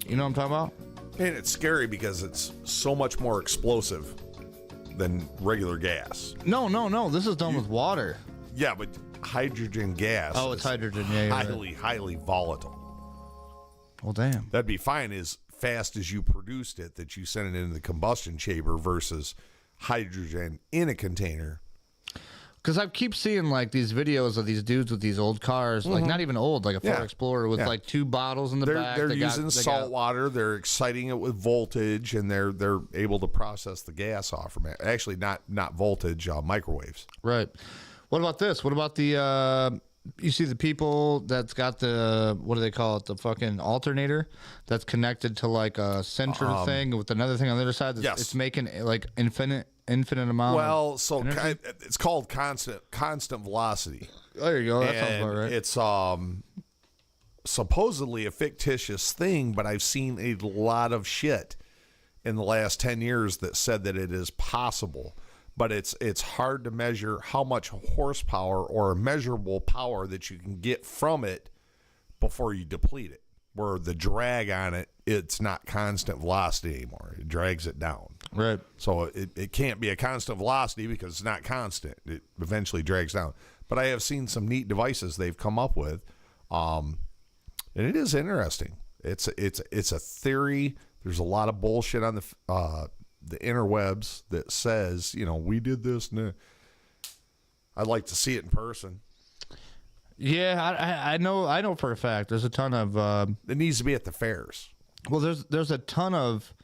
Speaker 1: You know what I'm talking about?
Speaker 2: And it's scary because it's so much more explosive than regular gas.
Speaker 1: No. This is done with water.
Speaker 2: Yeah, but hydrogen gas.
Speaker 1: Oh, it's hydrogen. Yeah,
Speaker 2: highly, highly volatile.
Speaker 1: Well, damn.
Speaker 2: That'd be fine as fast as you produced it, that you sent it into the combustion chamber versus hydrogen in a container.
Speaker 1: Because I keep seeing like these videos of these dudes with these old cars, like not even old, like a Ford Explorer with like 2 bottles in the back.
Speaker 2: They're using salt water. They're exciting it with voltage, and they're able to process the gas off from it. Actually, not voltage, microwaves.
Speaker 1: Right. What about this? What about the you see the people that's got the, what do they call it? The fucking alternator that's connected to like a center thing with another thing on the other side.
Speaker 2: Yes.
Speaker 1: It's making like infinite amount.
Speaker 2: Well, so
Speaker 1: energy?
Speaker 2: it's called constant velocity.
Speaker 1: There you go. That sounds
Speaker 2: And
Speaker 1: about right.
Speaker 2: it's supposedly a fictitious thing, but I've seen a lot of shit in the last 10 years that said that it is possible. But it's hard to measure how much horsepower or measurable power that you can get from it before you deplete it. Where the drag on it, it's not constant velocity anymore. It drags it down.
Speaker 1: Right.
Speaker 2: So it can't be a constant velocity because it's not constant. It eventually drags down. But I have seen some neat devices they've come up with, and it is interesting. It's a theory. There's a lot of bullshit on the interwebs that says, we did this. I'd like to see it in person.
Speaker 1: Yeah, I know for a fact. There's a ton of.
Speaker 2: It needs to be at the fairs
Speaker 1: Well, there's a ton of.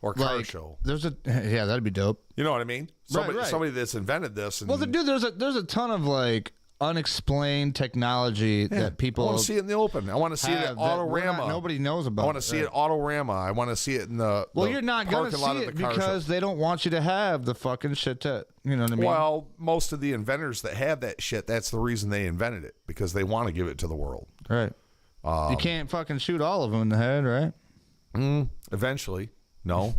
Speaker 2: or car show.
Speaker 1: Yeah, that'd be dope.
Speaker 2: You know what I mean?
Speaker 1: Right.
Speaker 2: Somebody that's invented this. And,
Speaker 1: Well, dude, there's a ton of like unexplained technology that people
Speaker 2: I want to see it in the open. I want to see it at
Speaker 1: have that
Speaker 2: Autorama.
Speaker 1: nobody knows about.
Speaker 2: I want to see it at Autorama. I want to see it in the
Speaker 1: Well,
Speaker 2: the
Speaker 1: you're not going to
Speaker 2: parking lot
Speaker 1: see
Speaker 2: of
Speaker 1: it
Speaker 2: the car show.
Speaker 1: because they don't want you to have the fucking shit that, you know what I mean?
Speaker 2: Well, most of the inventors that have that shit, that's the reason they invented it, because they want to give it to the world.
Speaker 1: Right. You can't fucking shoot all of them in the head, right?
Speaker 2: Eventually. No.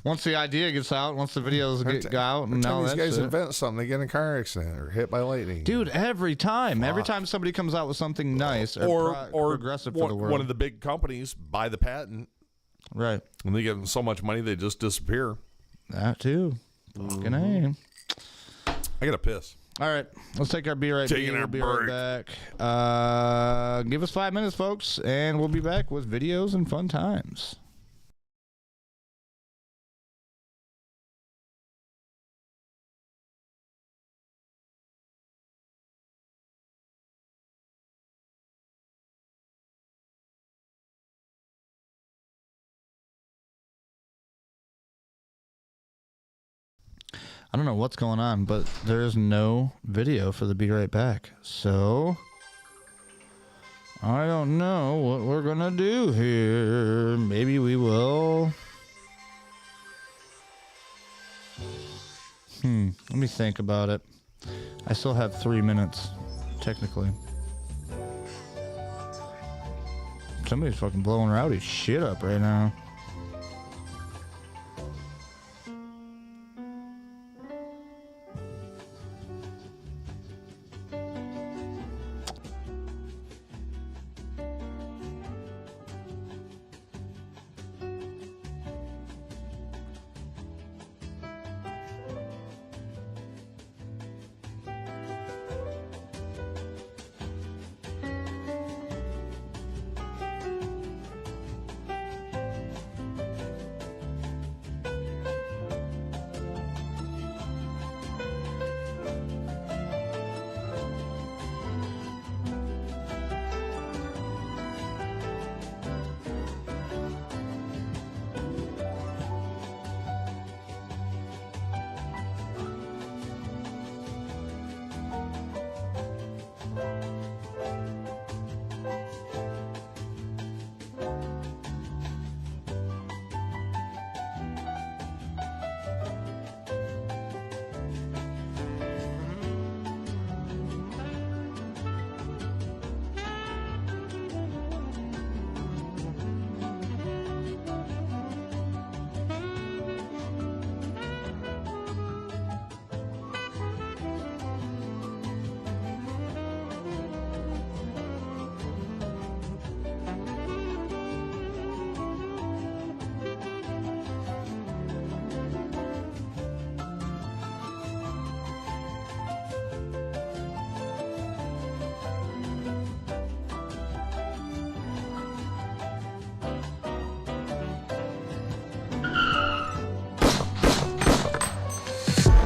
Speaker 1: Once the idea gets out, once the videos get out,
Speaker 2: Every
Speaker 1: and
Speaker 2: time
Speaker 1: all
Speaker 2: these
Speaker 1: that
Speaker 2: guys
Speaker 1: shit.
Speaker 2: invent something, they get in a car accident or hit by lightning.
Speaker 1: Dude, every time somebody comes out with something nice or progressive for the world.
Speaker 2: One of the big companies buy the patent,
Speaker 1: right.
Speaker 2: and they give them so much money they just disappear.
Speaker 1: That too. Fucking A.
Speaker 2: I gotta piss.
Speaker 1: All right, let's take our beer right
Speaker 2: Taking
Speaker 1: We'll
Speaker 2: our
Speaker 1: be right back. Give us 5 minutes, folks, and we'll be back with videos and fun times. I don't know what's going on, but there is no video for the Be Right Back. So, I don't know what we're going to do here. Maybe we will. Let me think about it. I still have 3 minutes, technically. Somebody's fucking blowing Rowdy's shit up right now.